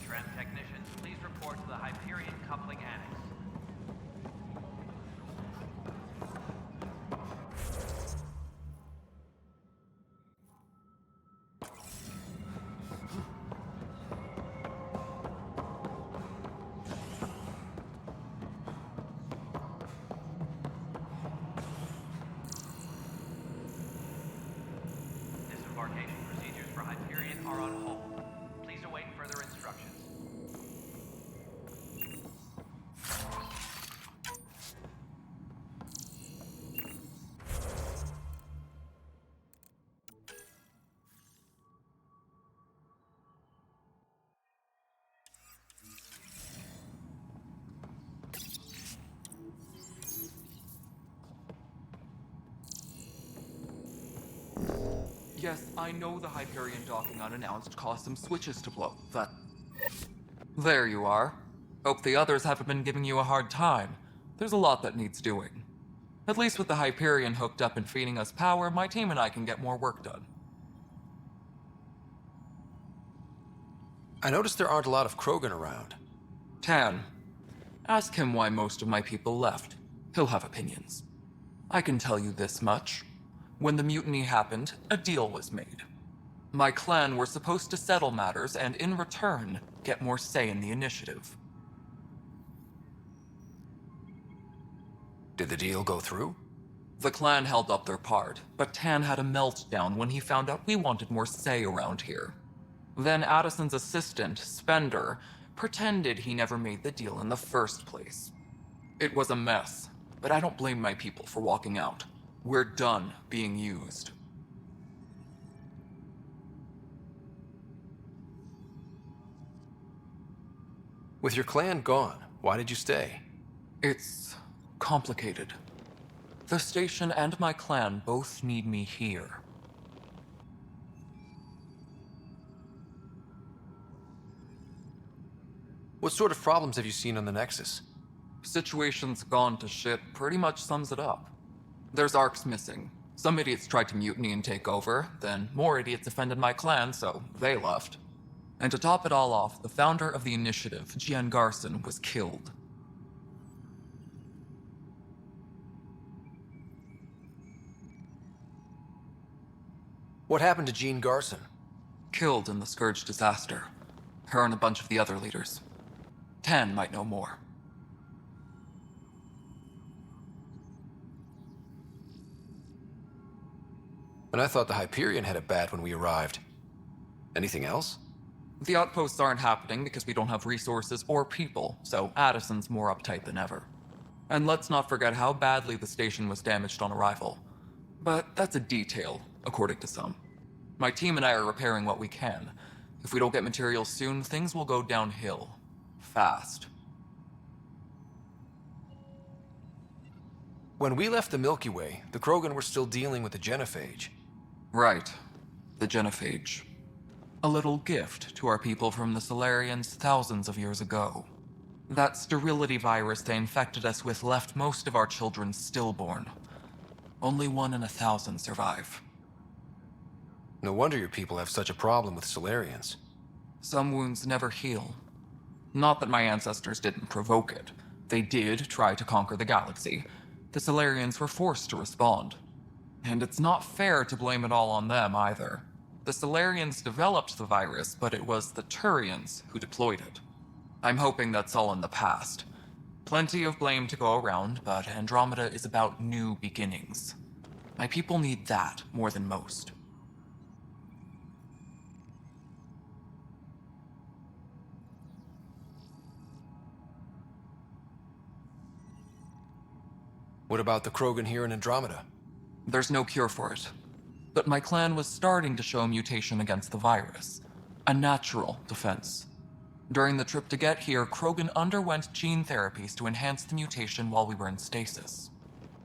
Trend technicians, please report to the Hyperion coupling annex. Disembarkation procedures for Hyperion are on hold. Please await further instructions. Yes, I know the Hyperion docking unannounced caused some switches to blow. There you are. Hope the others haven't been giving you a hard time. There's a lot that needs doing. At least with the Hyperion hooked up and feeding us power, my team and I can get more work done. I noticed there aren't a lot of Krogan around. Tan, ask him why most of my people left. He'll have opinions. I can tell you this much. When the mutiny happened, a deal was made. My clan were supposed to settle matters and, in return, get more say in the initiative. Did the deal go through? The clan held up their part, but Tan had a meltdown when he found out we wanted more say around here. Then Addison's assistant, Spender, pretended he never made the deal in the first place. It was a mess, but I don't blame my people for walking out. We're done being used. With your clan gone, why did you stay? It's complicated. The station and my clan both need me here. What sort of problems have you seen on the Nexus? Situation's gone to shit pretty much sums it up. There's arcs missing. Some idiots tried to mutiny and take over, then more idiots offended my clan, so they left. And to top it all off, the founder of the initiative, Jian Garson, was killed. What happened to Jean Garson? Killed in the Scourge disaster. Her and a bunch of the other leaders. Tan might know more. And I thought the Hyperion had it bad when we arrived. Anything else? The outposts aren't happening because we don't have resources or people, so Addison's more uptight than ever. And let's not forget how badly the station was damaged on arrival. But that's a detail, according to some. My team and I are repairing what we can. If we don't get materials soon, things will go downhill. Fast. When we left the Milky Way, the Krogan were still dealing with the genophage. Right. The genophage. A little gift to our people from the Solarians thousands of years ago. That sterility virus they infected us with left most of our children stillborn. Only 1 in 1,000 survive. No wonder your people have such a problem with Solarians. Some wounds never heal. Not that my ancestors didn't provoke it. They did try to conquer the galaxy. The Solarians were forced to respond. And it's not fair to blame it all on them, either. The Solarians developed the virus, but it was the Turians who deployed it. I'm hoping that's all in the past. Plenty of blame to go around, but Andromeda is about new beginnings. My people need that more than most. What about the Krogan here in Andromeda? There's no cure for it. But my clan was starting to show mutation against the virus. A natural defense. During the trip to get here, Krogan underwent gene therapies to enhance the mutation while we were in stasis.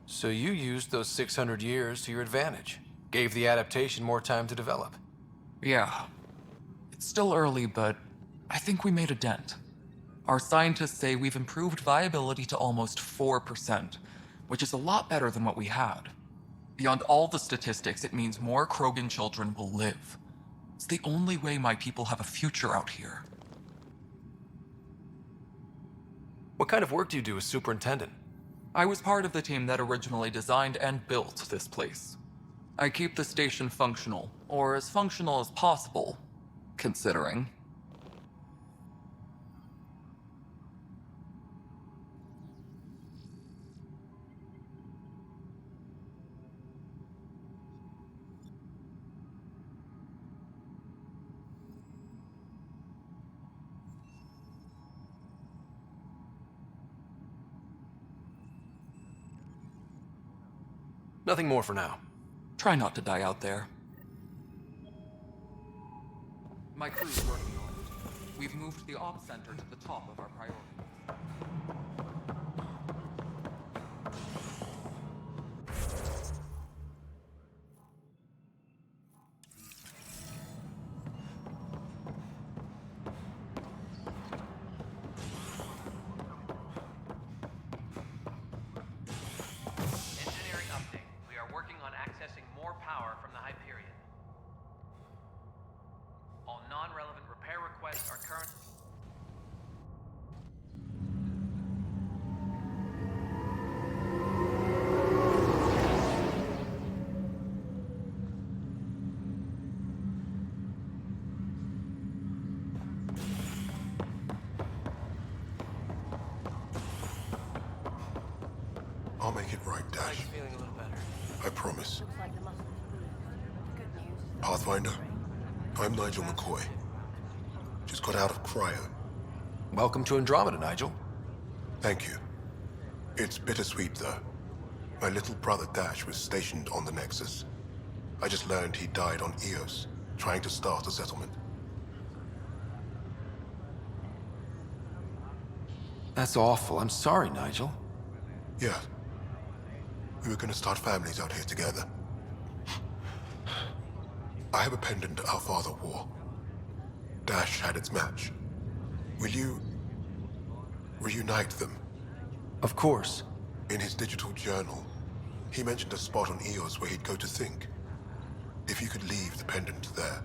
So you used those 600 years to your advantage. Gave the adaptation more time to develop. Yeah. It's still early, but I think we made a dent. Our scientists say we've improved viability to almost 4%, which is a lot better than what we had. Beyond all the statistics, it means more Krogan children will live. It's the only way my people have a future out here. What kind of work do you do as superintendent? I was part of the team that originally designed and built this place. I keep the station functional, or as functional as possible, considering. Nothing more for now. Try not to die out there. My crew's working on it. We've moved the ops center to the top of our priority. Engineering update. We are working on accessing more power from the Hyperion. All non-relevant repair requests are current. I'll make it right, Dash. Feeling a little better. I promise. Looks like there must be good news. Pathfinder, I'm Nigel McCoy. Just got out of cryo. Welcome to Andromeda, Nigel. Thank you. It's bittersweet, though. My little brother Dash was stationed on the Nexus. I just learned he died on Eos, trying to start a settlement. That's awful. I'm sorry, Nigel. Yeah. We were gonna start families out here together. I have a pendant our father wore. Dash had its match. Will you reunite them? Of course. In his digital journal, He mentioned a spot on Eos where he'd go to think. If you could leave the pendant there.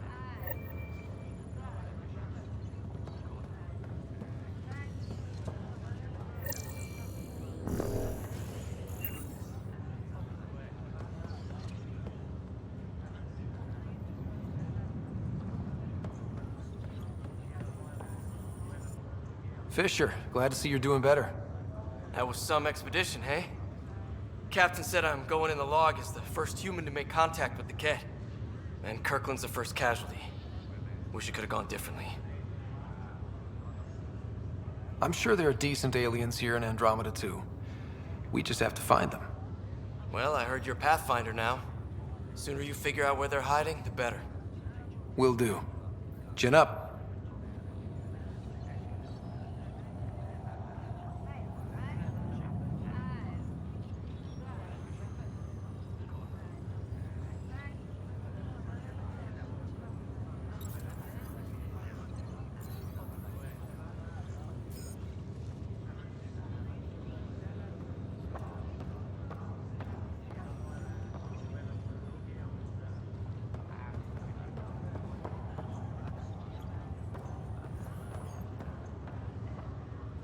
Fisher, glad to see you're doing better. That was some expedition, hey? Captain said I'm going in the log as the first human to make contact with the Ket. And Kirkland's the first casualty. Wish it could have gone differently. I'm sure there are decent aliens here in Andromeda too. We just have to find them. Well, I heard you're Pathfinder now. Sooner you figure out where they're hiding, the better. Will do. Chin up.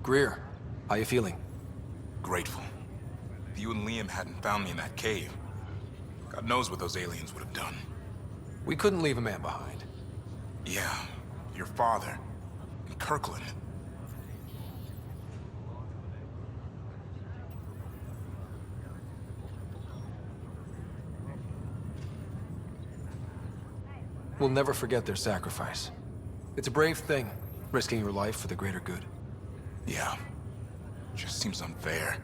Greer, how you feeling? Grateful. If you and Liam hadn't found me in that cave, God knows what those aliens would have done. We couldn't leave a man behind. Yeah, your father. And Kirkland. We'll never forget their sacrifice. It's a brave thing, risking your life for the greater good. Yeah. Just seems unfair.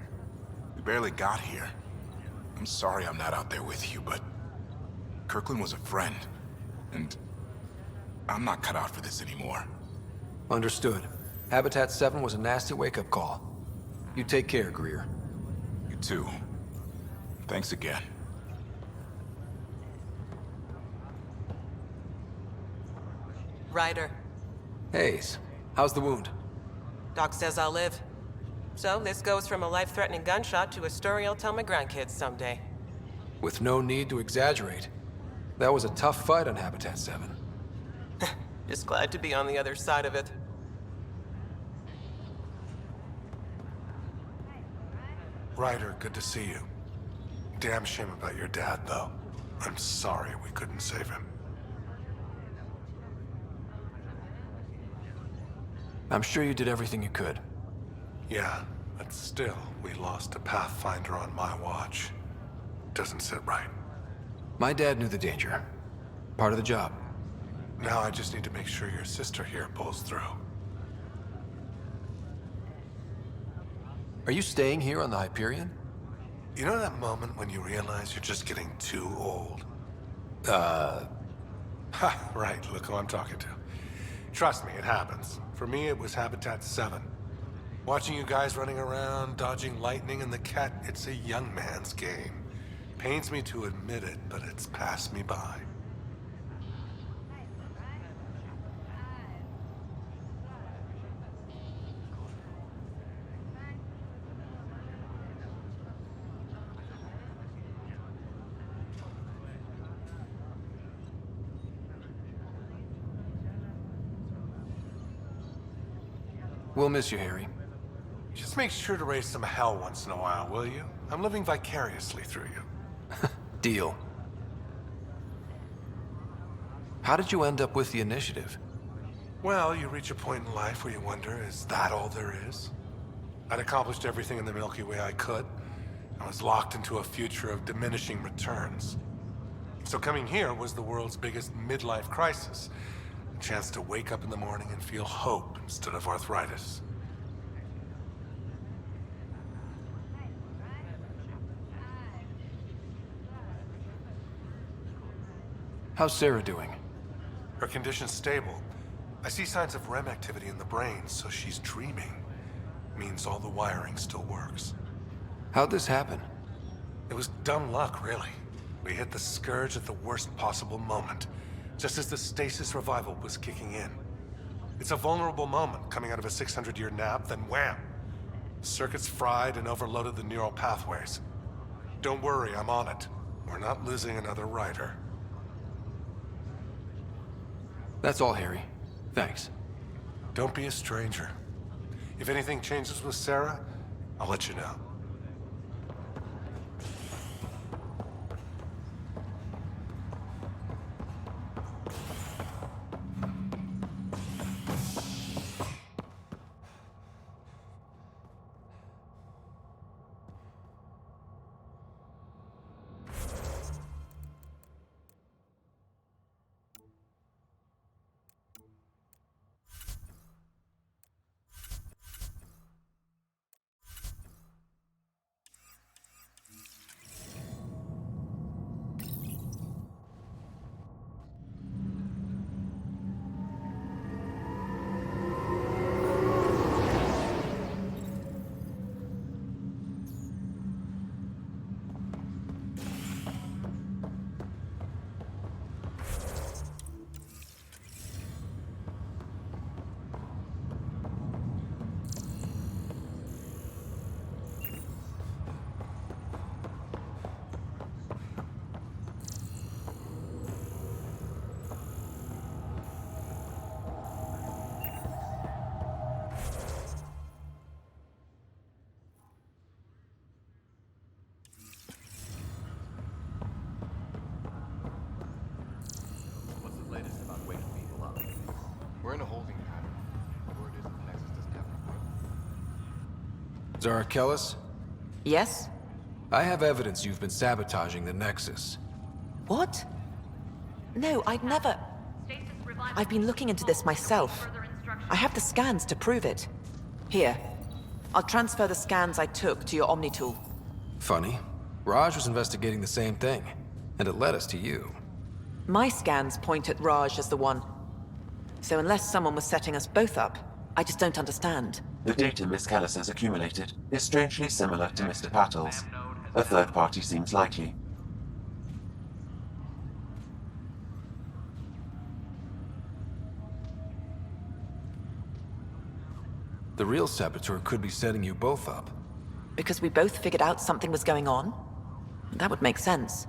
We barely got here. I'm sorry I'm not out there with you, but Kirkland was a friend, and I'm not cut out for this anymore. Understood. Habitat 7 was a nasty wake-up call. You take care, Greer. You too. Thanks again. Ryder. Hayes, how's the wound? Doc says I'll live. So this goes from a life-threatening gunshot to a story I'll tell my grandkids someday. With no need to exaggerate. That was a tough fight on Habitat 7. Just glad to be on the other side of it. Ryder, good to see you. Damn shame about your dad, though. I'm sorry we couldn't save him. I'm sure you did everything you could. Yeah, but still, we lost a Pathfinder on my watch. Doesn't sit right. My dad knew the danger. Part of the job. Now I just need to make sure your sister here pulls through. Are you staying here on the Hyperion? You know that moment when you realize you're just getting too old? Ha, right, look who I'm talking to. Trust me, it happens. For me, it was Habitat 7. Watching you guys running around, dodging lightning and the Ket, it's a young man's game. Pains me to admit it, but it's passed me by. We'll miss you, Harry. Just make sure to raise some hell once in a while, will you? I'm living vicariously through you. Deal. How did you end up with the initiative? Well, you reach a point in life where you wonder, is that all there is? I'd accomplished everything in the Milky Way I could. I was locked into a future of diminishing returns. So coming here was the world's biggest midlife crisis. A chance to wake up in the morning and feel hope instead of arthritis. How's Sarah doing? Her condition's stable. I see signs of REM activity in the brain, so she's dreaming. Means all the wiring still works. How'd this happen? It was dumb luck, really. We hit the Scourge at the worst possible moment, just as the stasis revival was kicking in. It's a vulnerable moment coming out of a 600-year nap, then wham! Circuits fried and overloaded the neural pathways. Don't worry, I'm on it. We're not losing another rider. That's all, Harry. Thanks. Don't be a stranger. If anything changes with Sarah, I'll let you know. We're in a holding pattern. The word is the Nexus doesn't have any growth. Zara Kellis? Yes? I have evidence you've been sabotaging the Nexus. What? No, I'd never... I've been looking into this myself. I have the scans to prove it. Here. I'll transfer the scans I took to your Omni tool. Funny. Raj was investigating the same thing, and it led us to you. My scans point at Raj as the one. So unless someone was setting us both up, I just don't understand. The data Miss Kellis has accumulated is strangely similar to Mr. Pattle's. A third party seems likely. The real saboteur could be setting you both up. Because we both figured out something was going on? That would make sense.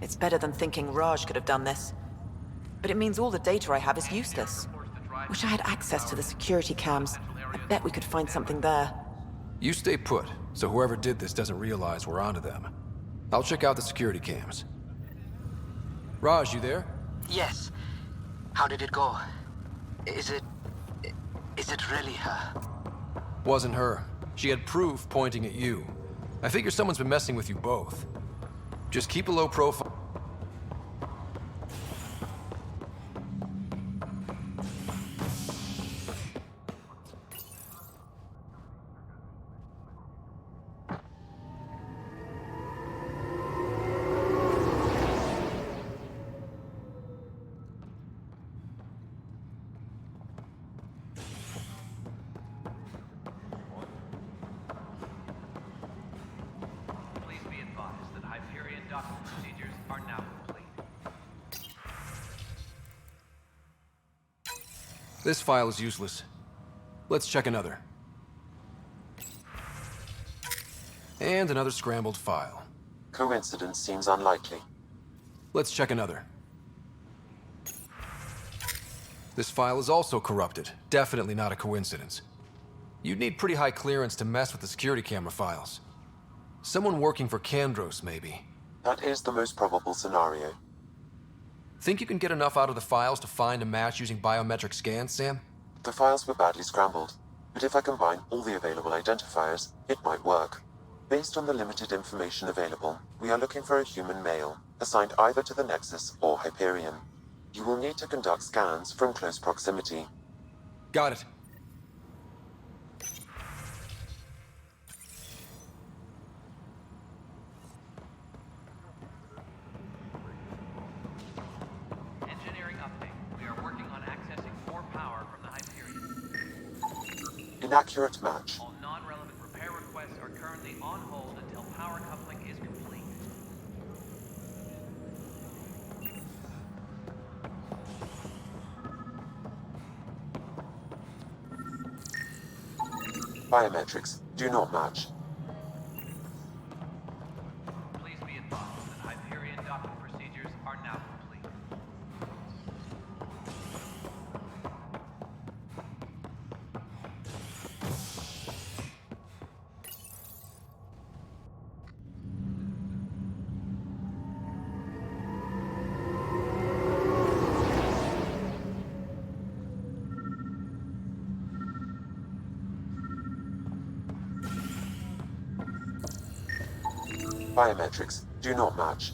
It's better than thinking Raj could have done this. But it means all the data I have is useless. Wish I had access to the security cams. I bet we could find something there. You stay put, so whoever did this doesn't realize we're onto them. I'll check out the security cams. Raj, you there? Yes. How did it go? Is it really her? Wasn't her. She had proof pointing at you. I figure someone's been messing with you both. Just keep a low profile. This file is useless. Let's check another. And another scrambled file. Coincidence seems unlikely. Let's check another. This file is also corrupted. Definitely not a coincidence. You'd need pretty high clearance to mess with the security camera files. Someone working for Kandros, maybe. That is the most probable scenario. Think you can get enough out of the files to find a match using biometric scans, Sam? The files were badly scrambled, but if I combine all the available identifiers, it might work. Based on the limited information available, we are looking for a human male, assigned either to the Nexus or Hyperion. You will need to conduct scans from close proximity. Got it. Engineering update. We are working on accessing more power from the Hyperion. Inaccurate match. All non-relevant repair requests are currently on hold until power coupling is complete. Biometrics do not match. Please Biometrics do not match.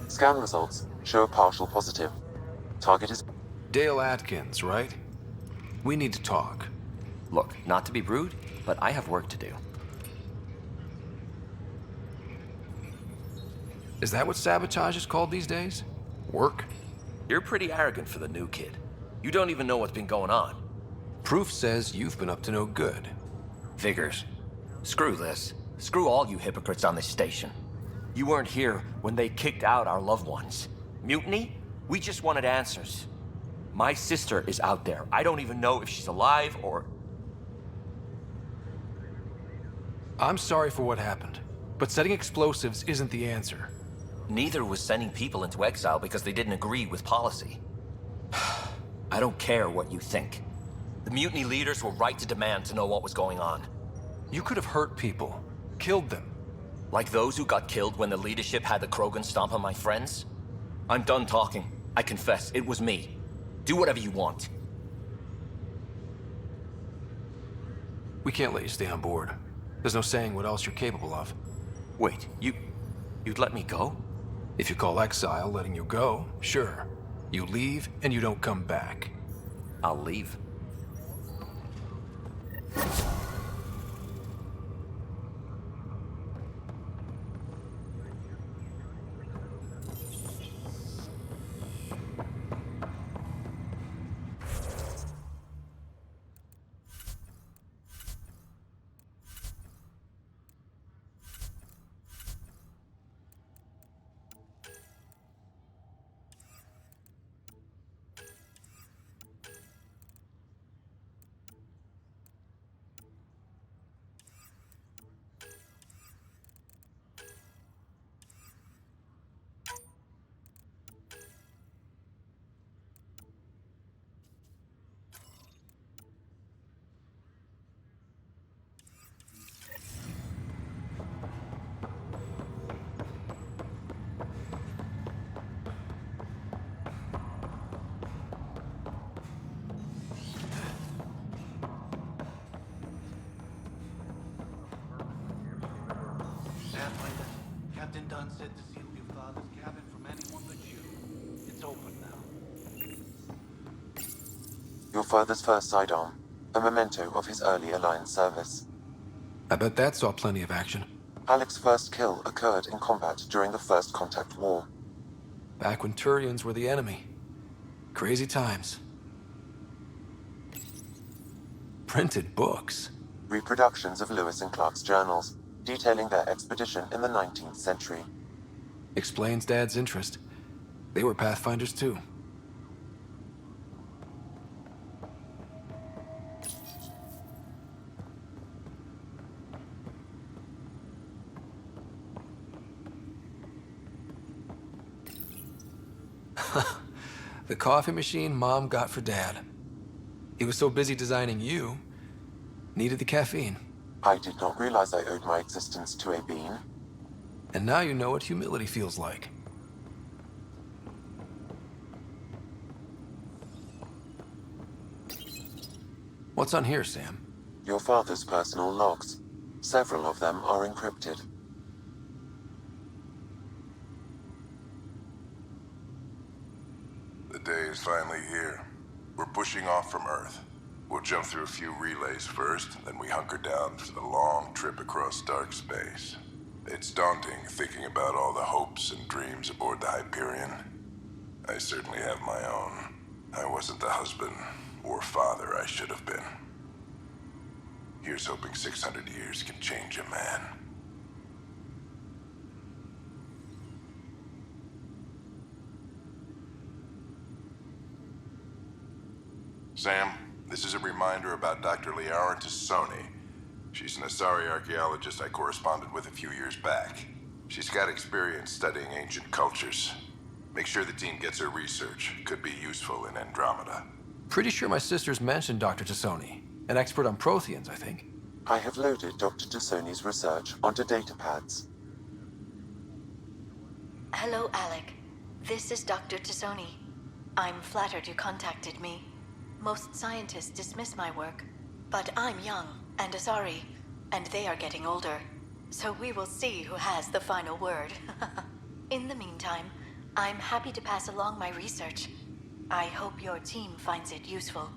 Scan results show a partial positive. Target is Dale Atkins, right? We need to talk. Look, not to be rude, but I have work to do. Is that what sabotage is called these days? Work? You're pretty arrogant for the new kid. You don't even know what's been going on. Proof says you've been up to no good. Figures. Screw this. Screw all you hypocrites on this station. You weren't here when they kicked out our loved ones. Mutiny? We just wanted answers. My sister is out there. I don't even know if she's alive or... I'm sorry for what happened, but setting explosives isn't the answer. Neither was sending people into exile because they didn't agree with policy. I don't care what you think. The mutiny leaders were right to demand to know what was going on. You could have hurt people, killed them. Like those who got killed when the leadership had the Krogan stomp on my friends? I'm done talking. I confess, it was me. Do whatever you want. We can't let you stay on board. There's no saying what else you're capable of. Wait, you'd let me go? If you call exile letting you go, sure. You leave and you don't come back. I'll leave. Captain Dunn said to seal your father's cabin from anyone but you. It's open now. your father's first sidearm, a memento of his early Alliance service. I bet that saw plenty of action. Alec's first kill occurred in combat during the First Contact War. Back when Turians were the enemy. Crazy times. Printed books. Reproductions of Lewis and Clark's journals, detailing their expedition in the 19th century. Explains Dad's interest. They were Pathfinders too. The coffee machine Mom got for Dad. He was so busy designing you, needed the caffeine. I did not realize I owed my existence to a bean. And now you know what humility feels like. What's on here, Sam? Your father's personal logs. Several of them are encrypted. The day is finally here. We're pushing off from Earth. We'll jump through a few relays first, then we hunker down for the long trip across dark space. It's daunting thinking about all the hopes and dreams aboard the Hyperion. I certainly have my own. I wasn't the husband or father I should have been. Here's hoping 600 years can change a man. Sam, this is a reminder about Dr. Liara Tassoni. She's an Asari archaeologist I corresponded with a few years back. She's got experience studying ancient cultures. Make sure the team gets her research. Could be useful in Andromeda. Pretty sure my sister's mentioned Dr. Tassoni. An expert on Protheans, I think. I have loaded Dr. Tassoni's research onto datapads. Hello, Alec. This is Dr. Tassoni. I'm flattered you contacted me. Most scientists dismiss my work, but I'm young and Asari, and they are getting older. So we will see who has the final word. In the meantime, I'm happy to pass along my research. I hope your team finds it useful.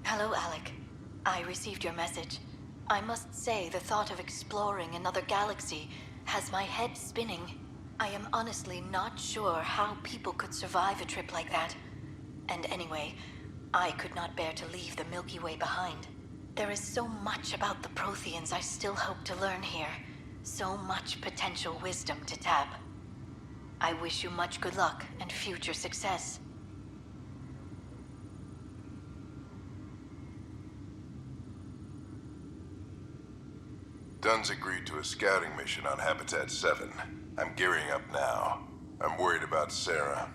Hello, Alec. I received your message. I must say the thought of exploring another galaxy has my head spinning. I am honestly not sure how people could survive a trip like that. And anyway, I could not bear to leave the Milky Way behind. There is so much about the Protheans I still hope to learn here. So much potential wisdom to tap. I wish you much good luck and future success. Dunn's agreed to a scouting mission on Habitat 7. I'm gearing up now. I'm worried about Sarah.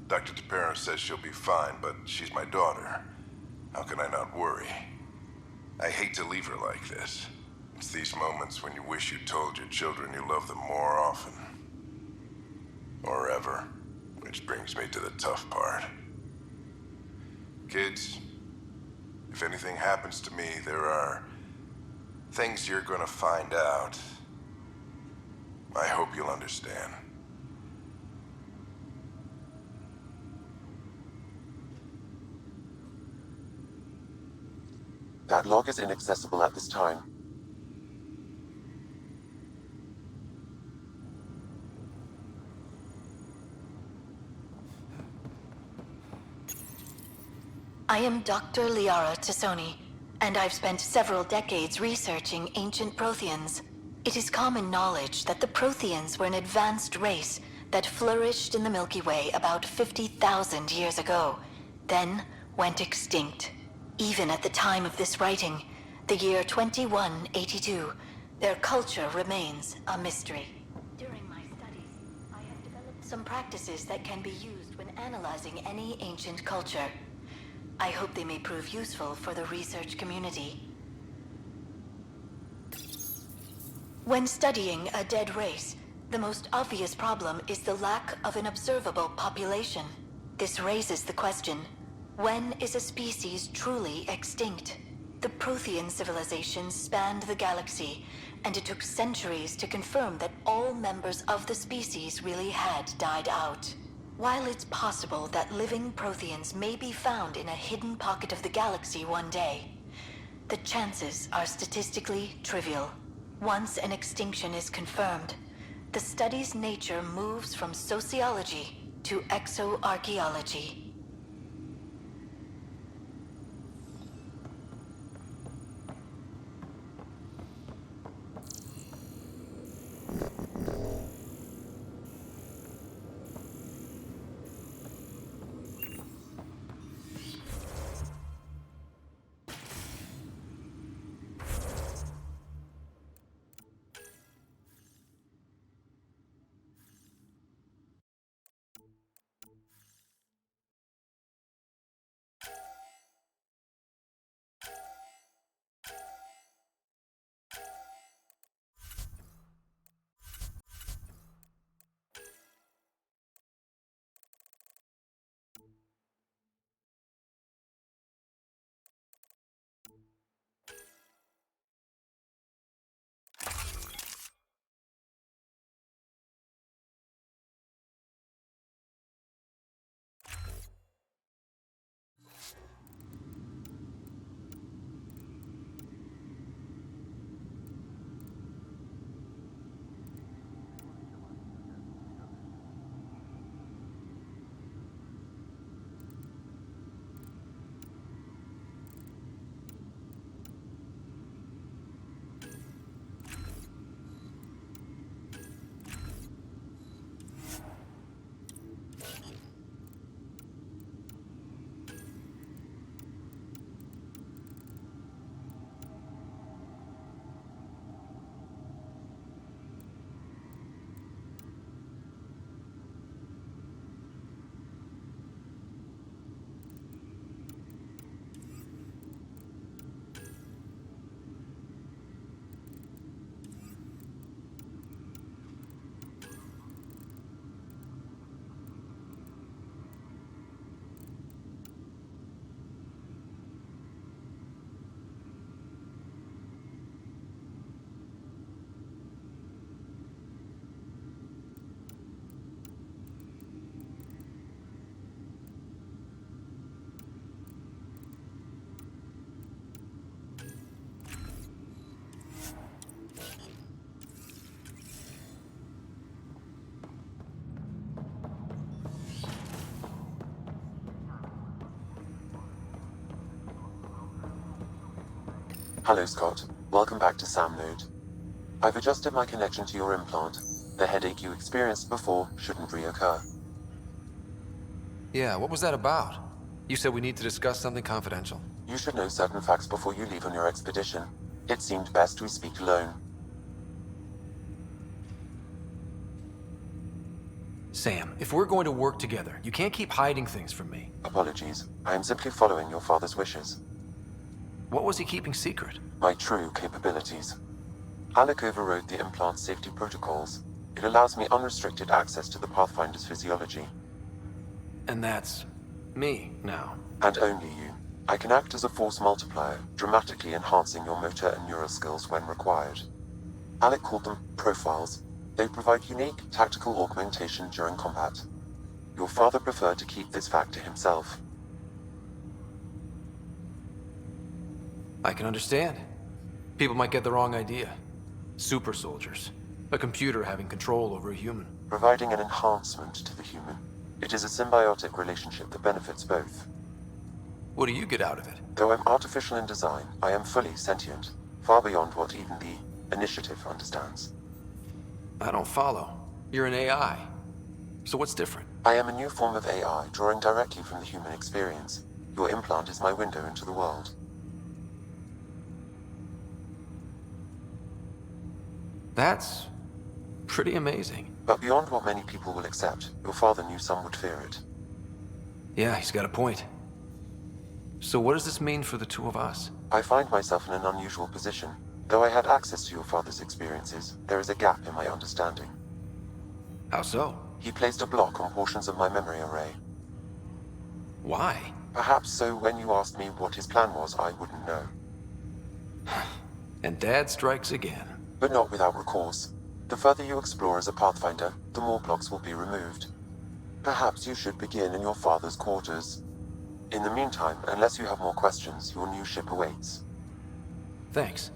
Dr. Tapero says she'll be fine, but she's my daughter. How can I not worry? I hate to leave her like this. It's these moments when you wish you told your children you love them more often. Or ever. Which brings me to the tough part. Kids, if anything happens to me, there are things you're gonna find out. I hope you'll understand. That log is inaccessible at this time. I am Dr. Liara Tassoni, and I've spent several decades researching ancient Protheans. It is common knowledge that the Protheans were an advanced race that flourished in the Milky Way about 50,000 years ago, then went extinct. Even at the time of this writing, the year 2182, their culture remains a mystery. During my studies, I have developed some practices that can be used when analyzing any ancient culture. I hope they may prove useful for the research community. When studying a dead race, the most obvious problem is the lack of an observable population. This raises the question, when is a species truly extinct? The Prothean civilization spanned the galaxy, and it took centuries to confirm that all members of the species really had died out. While it's possible that living Protheans may be found in a hidden pocket of the galaxy one day, the chances are statistically trivial. Once an extinction is confirmed, the study's nature moves from sociology to exoarchaeology. Hello, Scott. Welcome back to Sam Node. I've adjusted my connection to your implant. The headache you experienced before shouldn't reoccur. Yeah, what was that about? You said we need to discuss something confidential. You should know certain facts before you leave on your expedition. It seemed best we speak alone. Sam, if we're going to work together, you can't keep hiding things from me. Apologies. I am simply following your father's wishes. What was he keeping secret? My true capabilities. Alec overrode the implant safety protocols. It allows me unrestricted access to the Pathfinder's physiology. And that's me now. And only you. I can act as a force multiplier, dramatically enhancing your motor and neural skills when required. Alec called them profiles. They provide unique tactical augmentation during combat. Your father preferred to keep this fact to himself. I can understand. People might get the wrong idea. Super soldiers. A computer having control over a human. Providing an enhancement to the human. It is a symbiotic relationship that benefits both. What do you get out of it? Though I'm artificial in design, I am fully sentient, far beyond what even the Initiative understands. I don't follow. You're an AI. So what's different? I am a new form of AI, drawing directly from the human experience. Your implant is my window into the world. That's pretty amazing. But beyond what many people will accept, your father knew some would fear it. Yeah, he's got a point. So what does this mean for the two of us? I find myself in an unusual position. Though I had access to your father's experiences, there is a gap in my understanding. How so? He placed a block on portions of my memory array. Why? Perhaps so when you asked me what his plan was, I wouldn't know. And Dad strikes again. But not without recourse. The further you explore as a Pathfinder, the more blocks will be removed. Perhaps you should begin in your father's quarters. In the meantime, unless you have more questions, your new ship awaits. Thanks.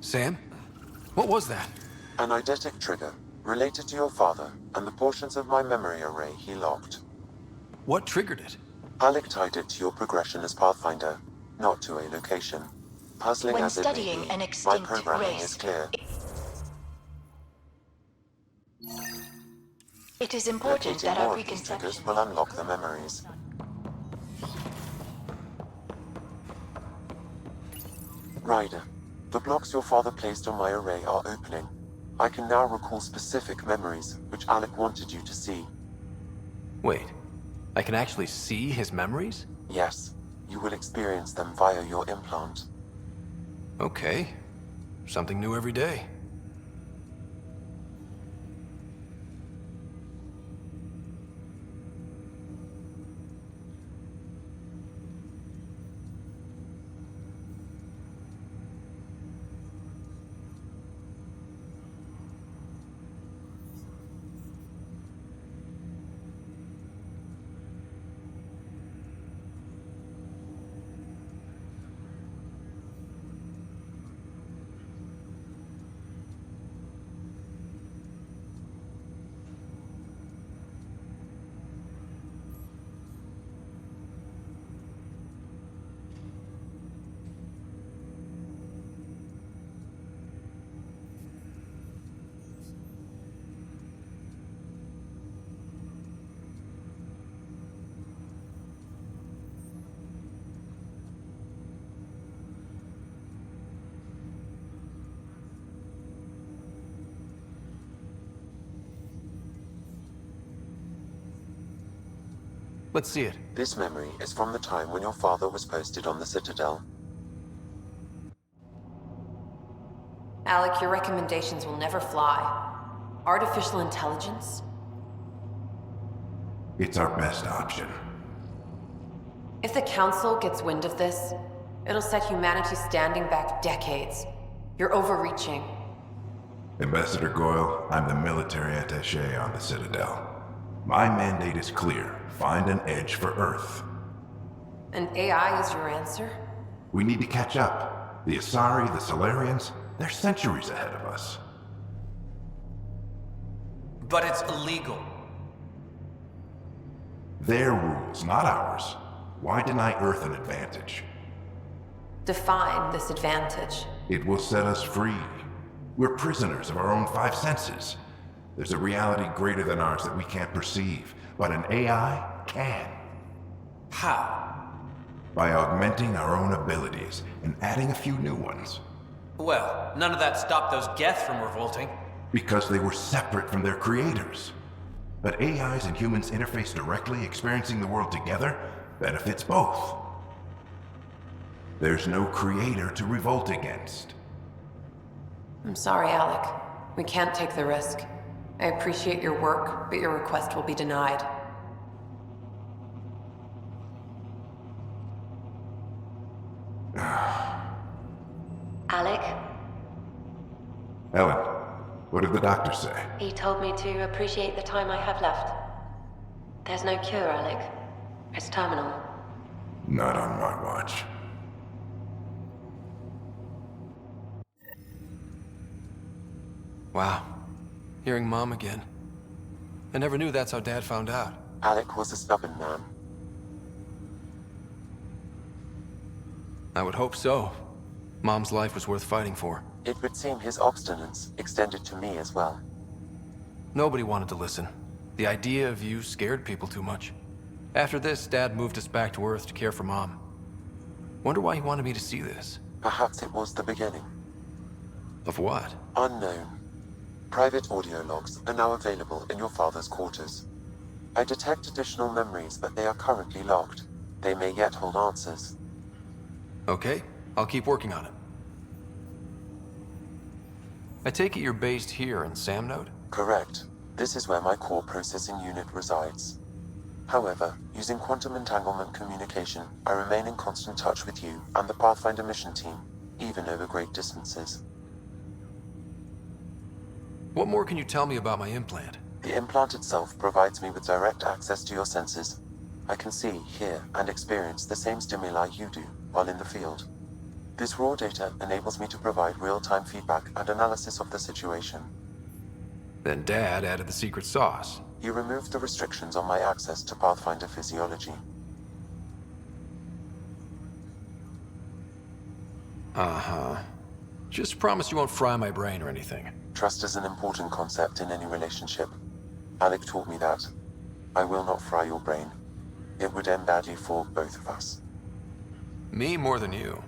Sam? What was that? An eidetic trigger, related to your father, and the portions of my memory array he locked. What triggered it? Alec tied it to your progression as Pathfinder, not to a location. Puzzling When as it may studying be, an my extinct programming race, is clear. it is important Locating that more our of these triggers preconceptions... will unlock the memories. Ryder, the blocks your father placed on my array are opening. I can now recall specific memories, which Alec wanted you to see. Wait, I can actually see his memories? Yes, you will experience them via your implant. Okay. Something new every day. Let's see it. This memory is from the time when your father was posted on the Citadel. Alec, your recommendations will never fly. Artificial intelligence? It's our best option. If the Council gets wind of this, it'll set humanity standing back decades. You're overreaching. Ambassador Goyle, I'm the military attaché on the Citadel. My mandate is clear. Find an edge for Earth. And AI is your answer? We need to catch up. The Asari, the Solarians, they're centuries ahead of us. But it's illegal. Their rules, not ours. Why deny Earth an advantage? Define this advantage. It will set us free. We're prisoners of our own five senses. There's a reality greater than ours that we can't perceive, but an AI can. How? By augmenting our own abilities and adding a few new ones. Well, none of that stopped those Geth from revolting. Because they were separate from their creators. But AIs and humans interface directly, experiencing the world together, benefits both. There's no creator to revolt against. I'm sorry, Alec. We can't take the risk. I appreciate your work, but your request will be denied. Alec, Ellen, what did the doctor say? he told me to appreciate the time I have left. There's no cure, Alec. It's terminal. Not on my watch. Wow. Hearing Mom again. I never knew that's how Dad found out. Alec was a stubborn man. I would hope so. Mom's life was worth fighting for. It would seem his obstinance extended to me as well. Nobody wanted to listen. The idea of you scared people too much. After this, Dad moved us back to Earth to care for Mom. Wonder why he wanted me to see this. Perhaps it was the beginning. Of what? Unknown. Private audio logs are now available in your father's quarters. I detect additional memories, but they are currently logged. They may yet hold answers. Okay, I'll keep working on it. I take it you're based here in Samnode? Correct. This is where my core processing unit resides. However, using quantum entanglement communication, I remain in constant touch with you and the Pathfinder mission team, even over great distances. What more can you tell me about my implant? The implant itself provides me with direct access to your senses. I can see, hear, and experience the same stimuli you do while in the field. This raw data enables me to provide real-time feedback and analysis of the situation. Then Dad added the secret sauce. You removed the restrictions on my access to Pathfinder physiology. Uh-huh. Just promise you won't fry my brain or anything. Trust is an important concept in any relationship. Alec taught me that. I will not fry your brain. It would end badly for both of us. Me more than you.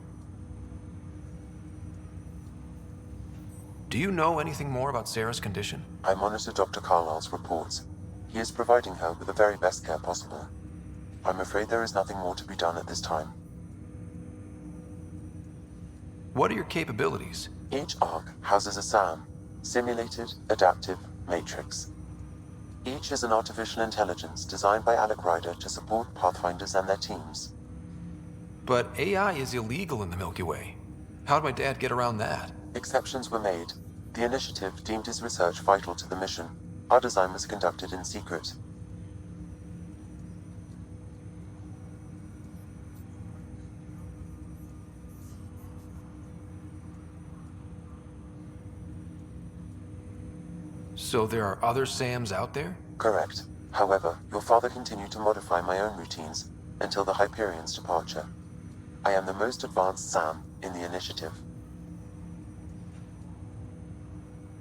Do you know anything more about Sarah's condition? I monitor Dr. Carlisle's reports. He is providing her with the very best care possible. I'm afraid there is nothing more to be done at this time. What are your capabilities? Each ARC houses a SAM, Simulated Adaptive Matrix. Each is an artificial intelligence designed by Alec Ryder to support Pathfinders and their teams. But AI is illegal in the Milky Way. How'd my dad get around that? Exceptions were made. The initiative deemed his research vital to the mission. Our design was conducted in secret. So there are other SAMs out there? Correct. However, your father continued to modify my own routines until the Hyperion's departure. I am the most advanced SAM in the initiative.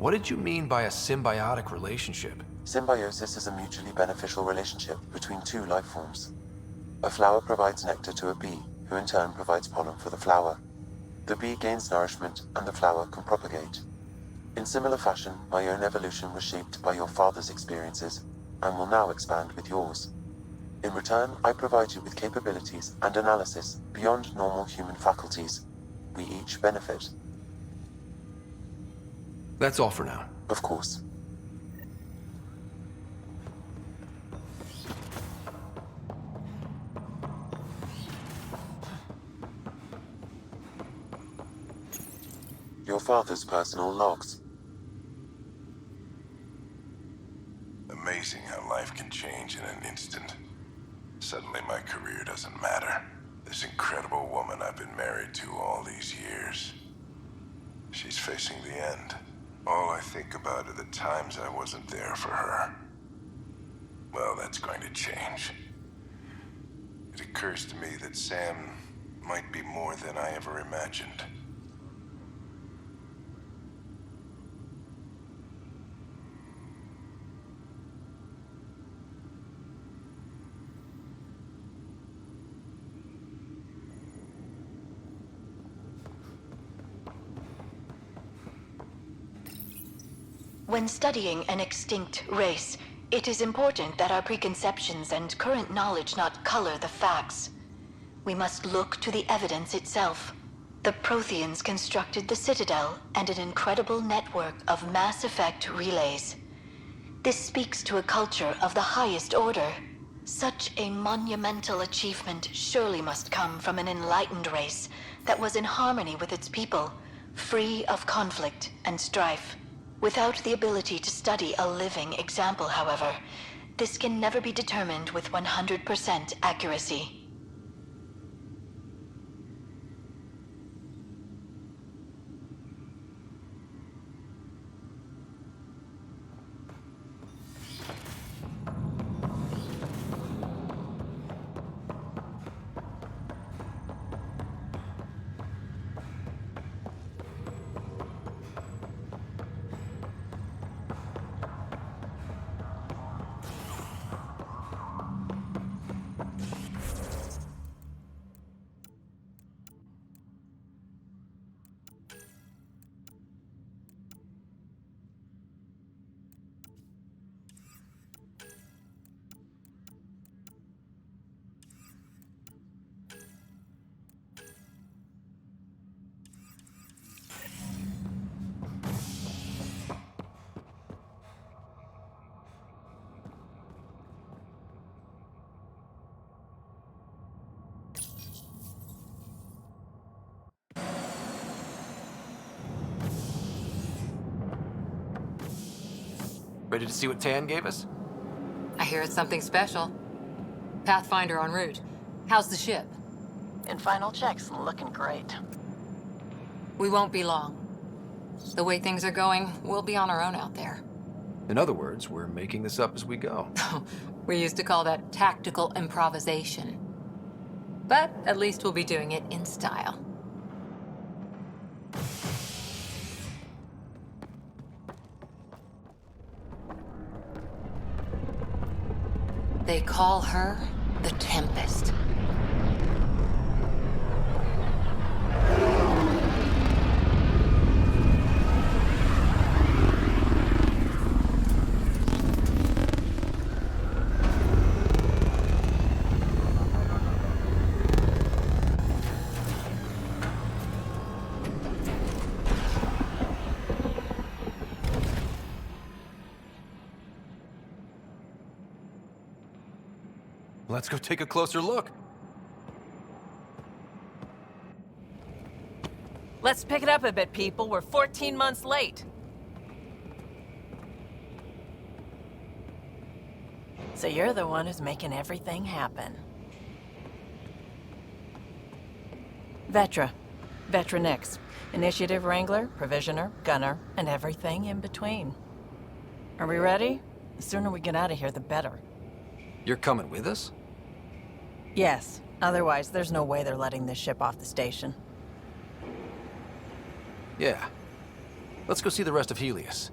What did you mean by a symbiotic relationship? Symbiosis is a mutually beneficial relationship between two life forms. A flower provides nectar to a bee, who in turn provides pollen for the flower. The bee gains nourishment, and the flower can propagate. In similar fashion, my own evolution was shaped by your father's experiences, and will now expand with yours. In return, I provide you with capabilities and analysis beyond normal human faculties. We each benefit. That's all for now. Of course. Your father's personal logs. Amazing how life can change in an instant. Suddenly my career doesn't matter. This incredible woman I've been married to all these years. She's facing the end. All I think about are the times I wasn't there for her. Well, that's going to change. It occurs to me that Sam might be more than I ever imagined. When studying an extinct race, it is important that our preconceptions and current knowledge not color the facts. We must look to the evidence itself. The Protheans constructed the Citadel and an incredible network of mass effect relays. This speaks to a culture of the highest order. Such a monumental achievement surely must come from an enlightened race that was in harmony with its people, free of conflict and strife. Without the ability to study a living example, however, this can never be determined with 100% accuracy. Ready to see what Tan gave us? I hear it's something special. Pathfinder en route. How's the ship? In final checks, looking great. We won't be long. The way things are going, we'll be on our own out there. In other words, we're making this up as we go. We used to call that tactical improvisation. But at least we'll be doing it in style. They call her the Tempest. Let's go take a closer look. Let's pick it up a bit, people. We're 14 months late. So you're the one who's making everything happen. Vetra. Vetra Nix. Initiative Wrangler, Provisioner, Gunner, and everything in between. Are we ready? The sooner we get out of here, the better. You're coming with us? Yes. Otherwise, there's no way they're letting this ship off the station. Yeah. Let's go see the rest of Helios.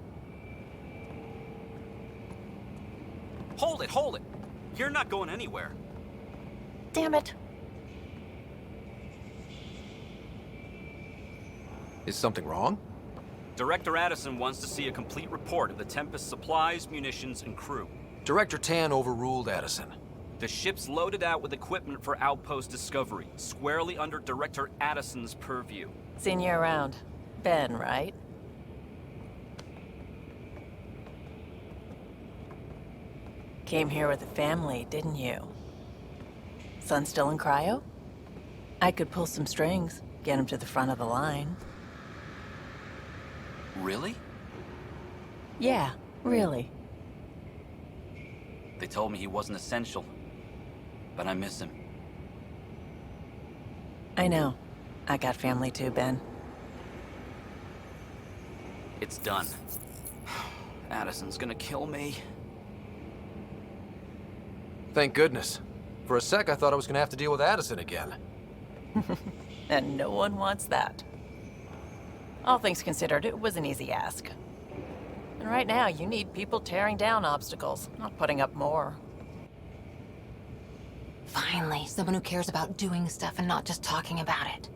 Hold it, hold it! You're not going anywhere. Damn it. Is something wrong? Director Addison wants to see a complete report of the Tempest's supplies, munitions, and crew. Director Tan overruled Addison. The ship's loaded out with equipment for outpost discovery, squarely under Director Addison's purview. Seen you around. Ben, right? Came here with a family, didn't you? Son still in cryo? I could pull some strings, get him to the front of the line. Really? Yeah, really. They told me he wasn't essential, but I miss him. I know. I got family too, Ben. It's done. Addison's gonna kill me. Thank goodness. For a sec, I thought I was gonna have to deal with Addison again. And no one wants that. All things considered, it was an easy ask. And right now, you need people tearing down obstacles, not putting up more. Finally, someone who cares about doing stuff and not just talking about it.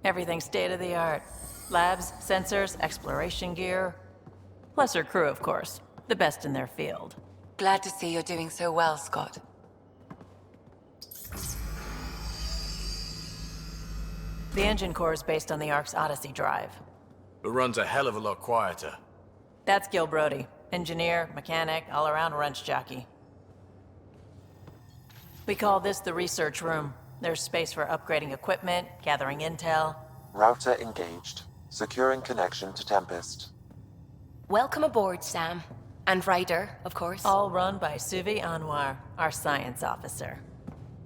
Everything's state-of-the-art. Labs, sensors, exploration gear. Plus her crew, of course. The best in their field. Glad to see you're doing so well, Scott. The engine core is based on the Ark's Odyssey drive. It runs a hell of a lot quieter. That's Gil Brody. Engineer, mechanic, all-around wrench jockey. We call this the research room. There's space for upgrading equipment, gathering intel. Router engaged. Securing connection to Tempest. Welcome aboard, Sam. And Ryder, of course. All run by Suvi Anwar, our science officer.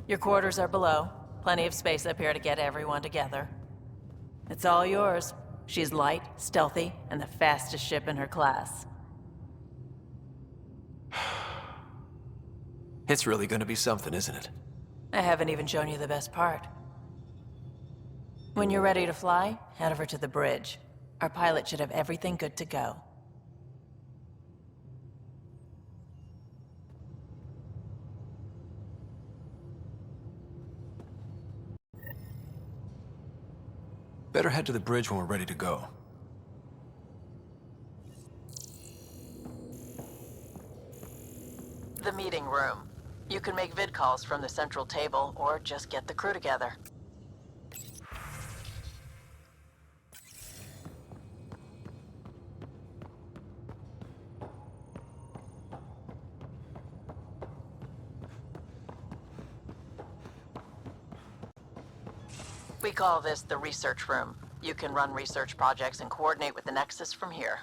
Your quarters are below. Plenty of space up here to get everyone together. It's all yours. She's light, stealthy, and the fastest ship in her class. It's really gonna be something, isn't it? I haven't even shown you the best part. When you're ready to fly, head over to the bridge. Our pilot should have everything good to go. Better head to the bridge when we're ready to go. The meeting room. You can make vid calls from the central table, or just get the crew together. We call this the research room. You can run research projects and coordinate with the Nexus from here.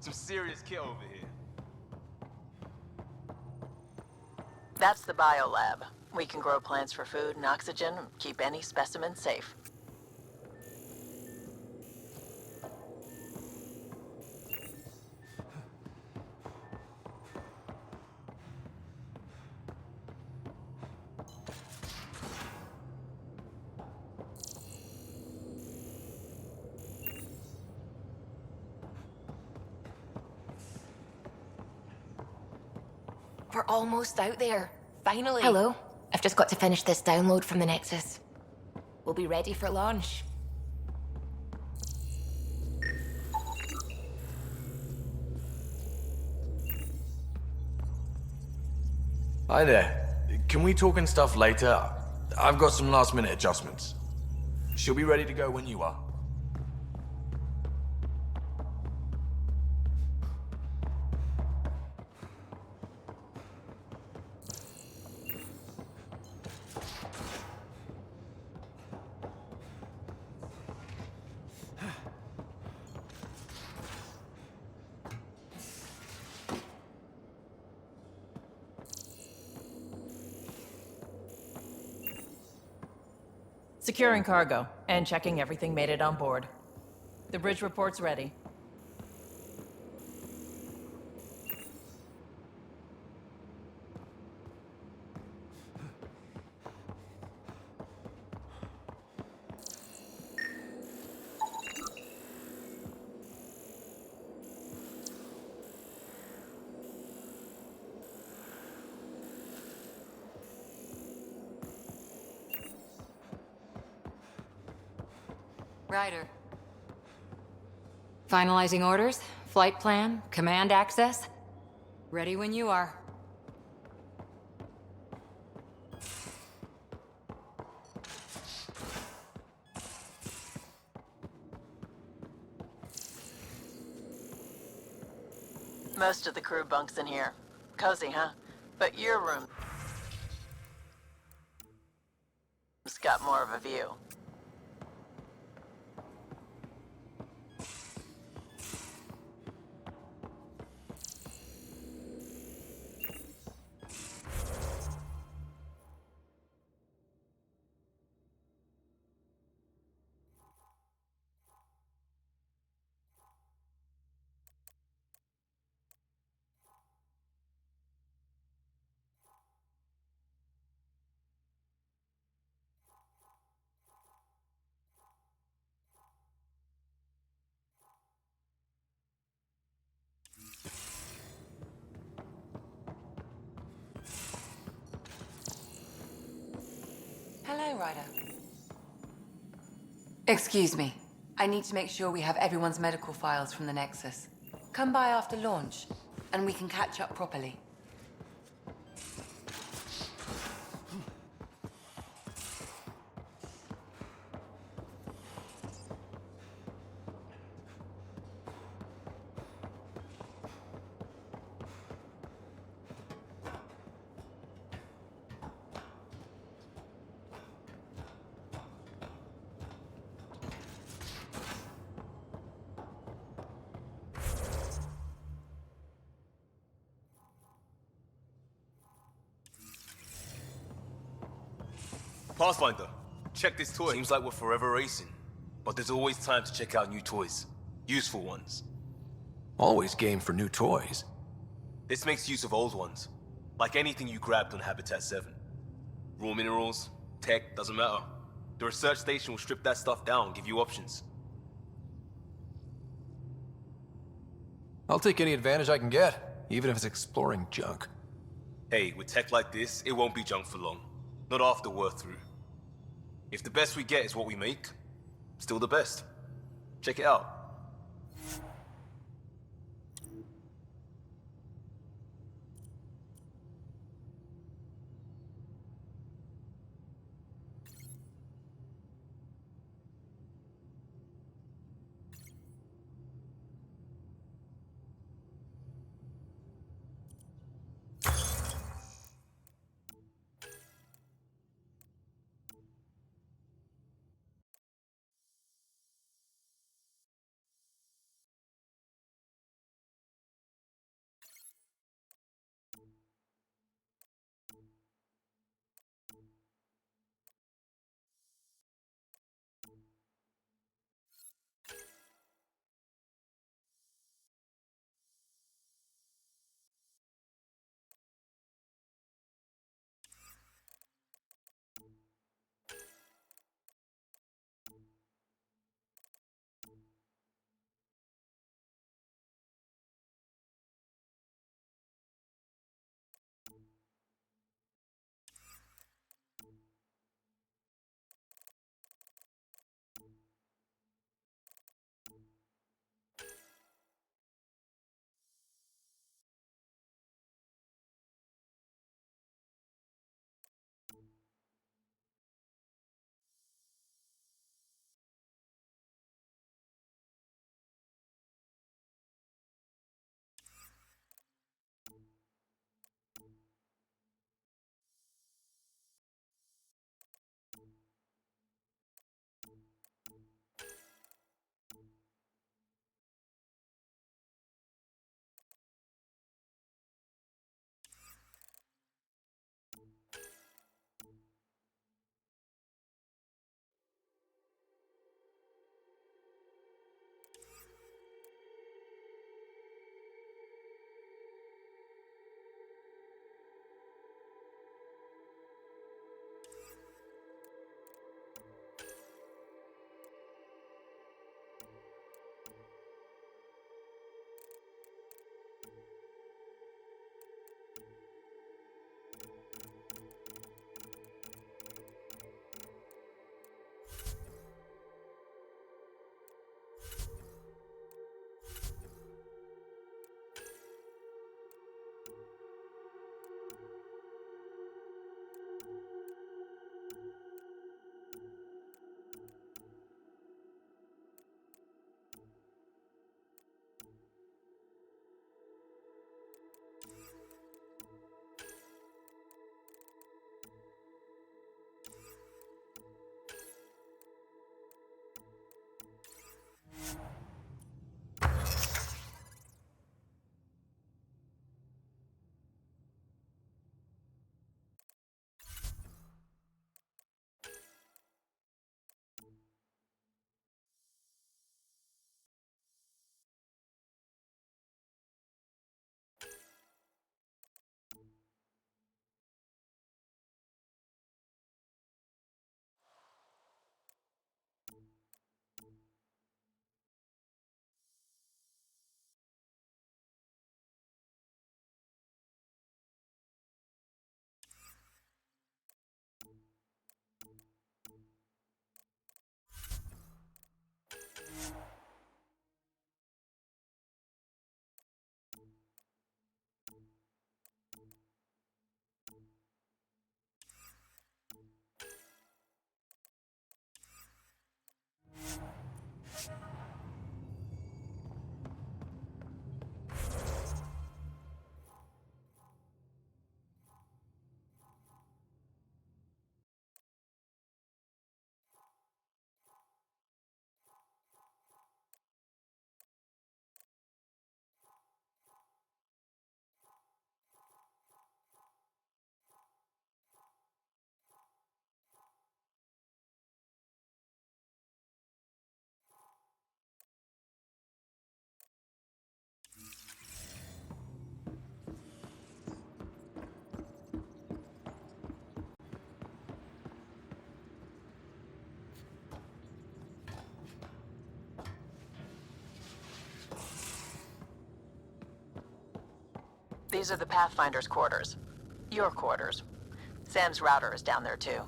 Some serious kill over here. That's the biolab. We can grow plants for food and oxygen, and keep any specimen safe. We're almost out there. Finally. Hello. I've just got to finish this download from the Nexus. We'll be ready for launch. Hi there. Can we talk and stuff later? I've got some last-minute adjustments. She'll be ready to go when you are. Securing cargo, and checking everything made it on board. The bridge report's ready. Ryder. Finalizing orders, flight plan, command access. Ready when you are. Most of the crew bunks in here. Cozy, huh? But your room's got more of a view. Hello, Ryder. Excuse me. I need to make sure we have everyone's medical files from the Nexus. Come by after launch, and we can catch up properly. Pathfinder, check this toy. Seems like we're forever racing, but there's always time to check out new toys. Useful ones. Always game for new toys. This makes use of old ones. Like anything you grabbed on Habitat 7. Raw minerals, tech, doesn't matter. The research station will strip that stuff down and give you options. I'll take any advantage I can get, even if it's exploring junk. Hey, with tech like this, it won't be junk for long. Not after we're through. If the best we get is what we make, still the best. Check it out. These are the Pathfinder's quarters. Your quarters. Sam's router is down there too.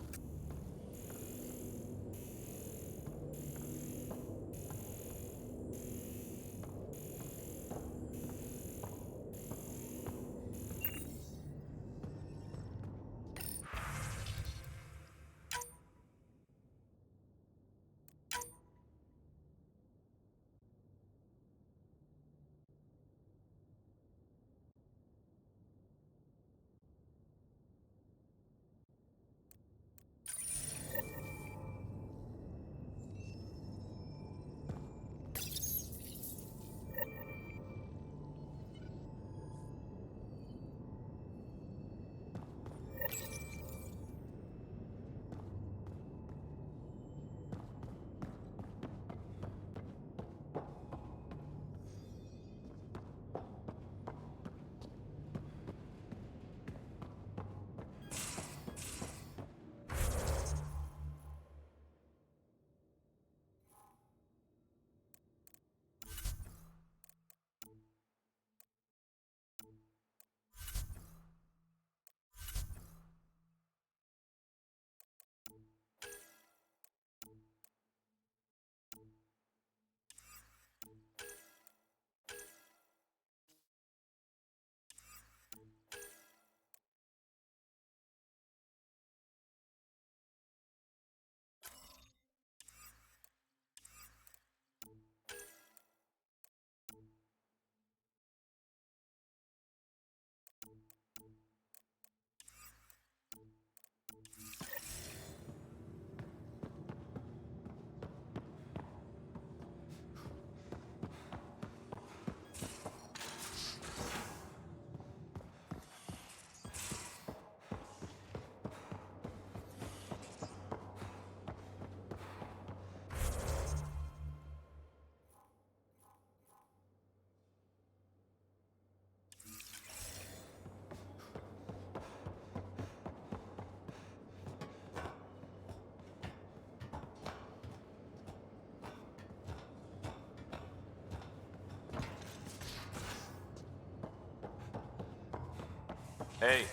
Hey.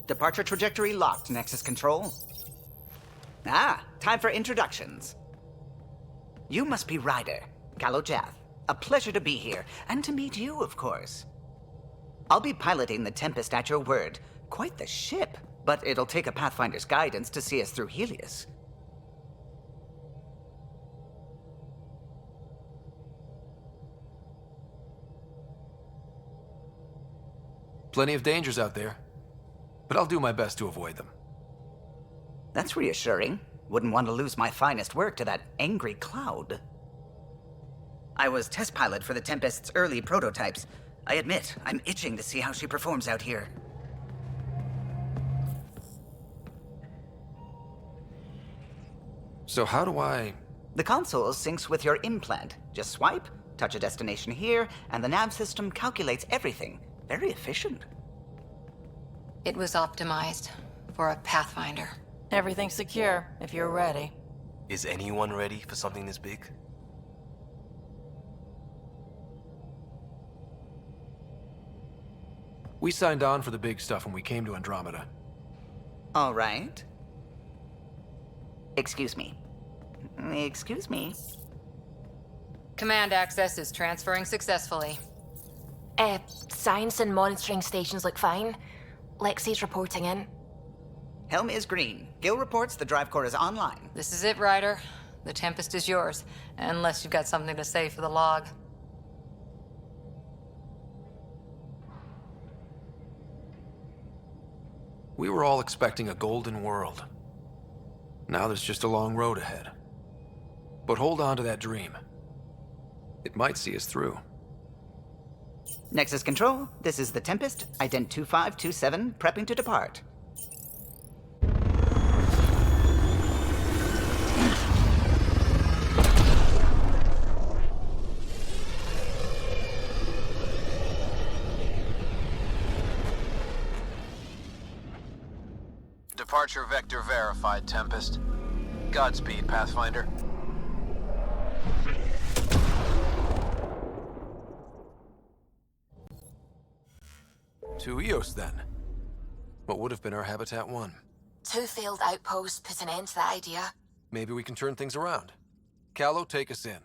Departure trajectory locked, Nexus Control. Ah, time for introductions. You must be Ryder, Kalojath. A pleasure to be here, and to meet you, of course. I'll be piloting the Tempest at your word. Quite the ship, but it'll take a Pathfinder's guidance to see us through Helios. Plenty of dangers out there, but I'll do my best to avoid them. That's reassuring. Wouldn't want to lose my finest work to that angry cloud. I was test pilot for the Tempest's early prototypes. I admit, I'm itching to see how she performs out here. So how do I... The console syncs with your implant. Just swipe, touch a destination here, and the nav system calculates everything. Very efficient. It was optimized for a Pathfinder. Everything's secure, if you're ready. Is anyone ready for something this big? We signed on for the big stuff when we came to Andromeda. All right. Excuse me. Excuse me. Command access is transferring successfully. Science and monitoring stations look fine. Lexi's reporting in. Helm is green. Gil reports the drive core is online. This is it, Ryder. The Tempest is yours, unless you've got something to say for the log. We were all expecting a golden world. Now there's just a long road ahead. But hold on to that dream. It might see us through. Nexus Control, this is the Tempest, ident 2527, prepping to depart. Departure vector verified, Tempest. Godspeed, Pathfinder. To Eos, then. What would have been our Habitat 1? 2 failed outposts put an end to that idea. Maybe we can turn things around. Callow, take us in.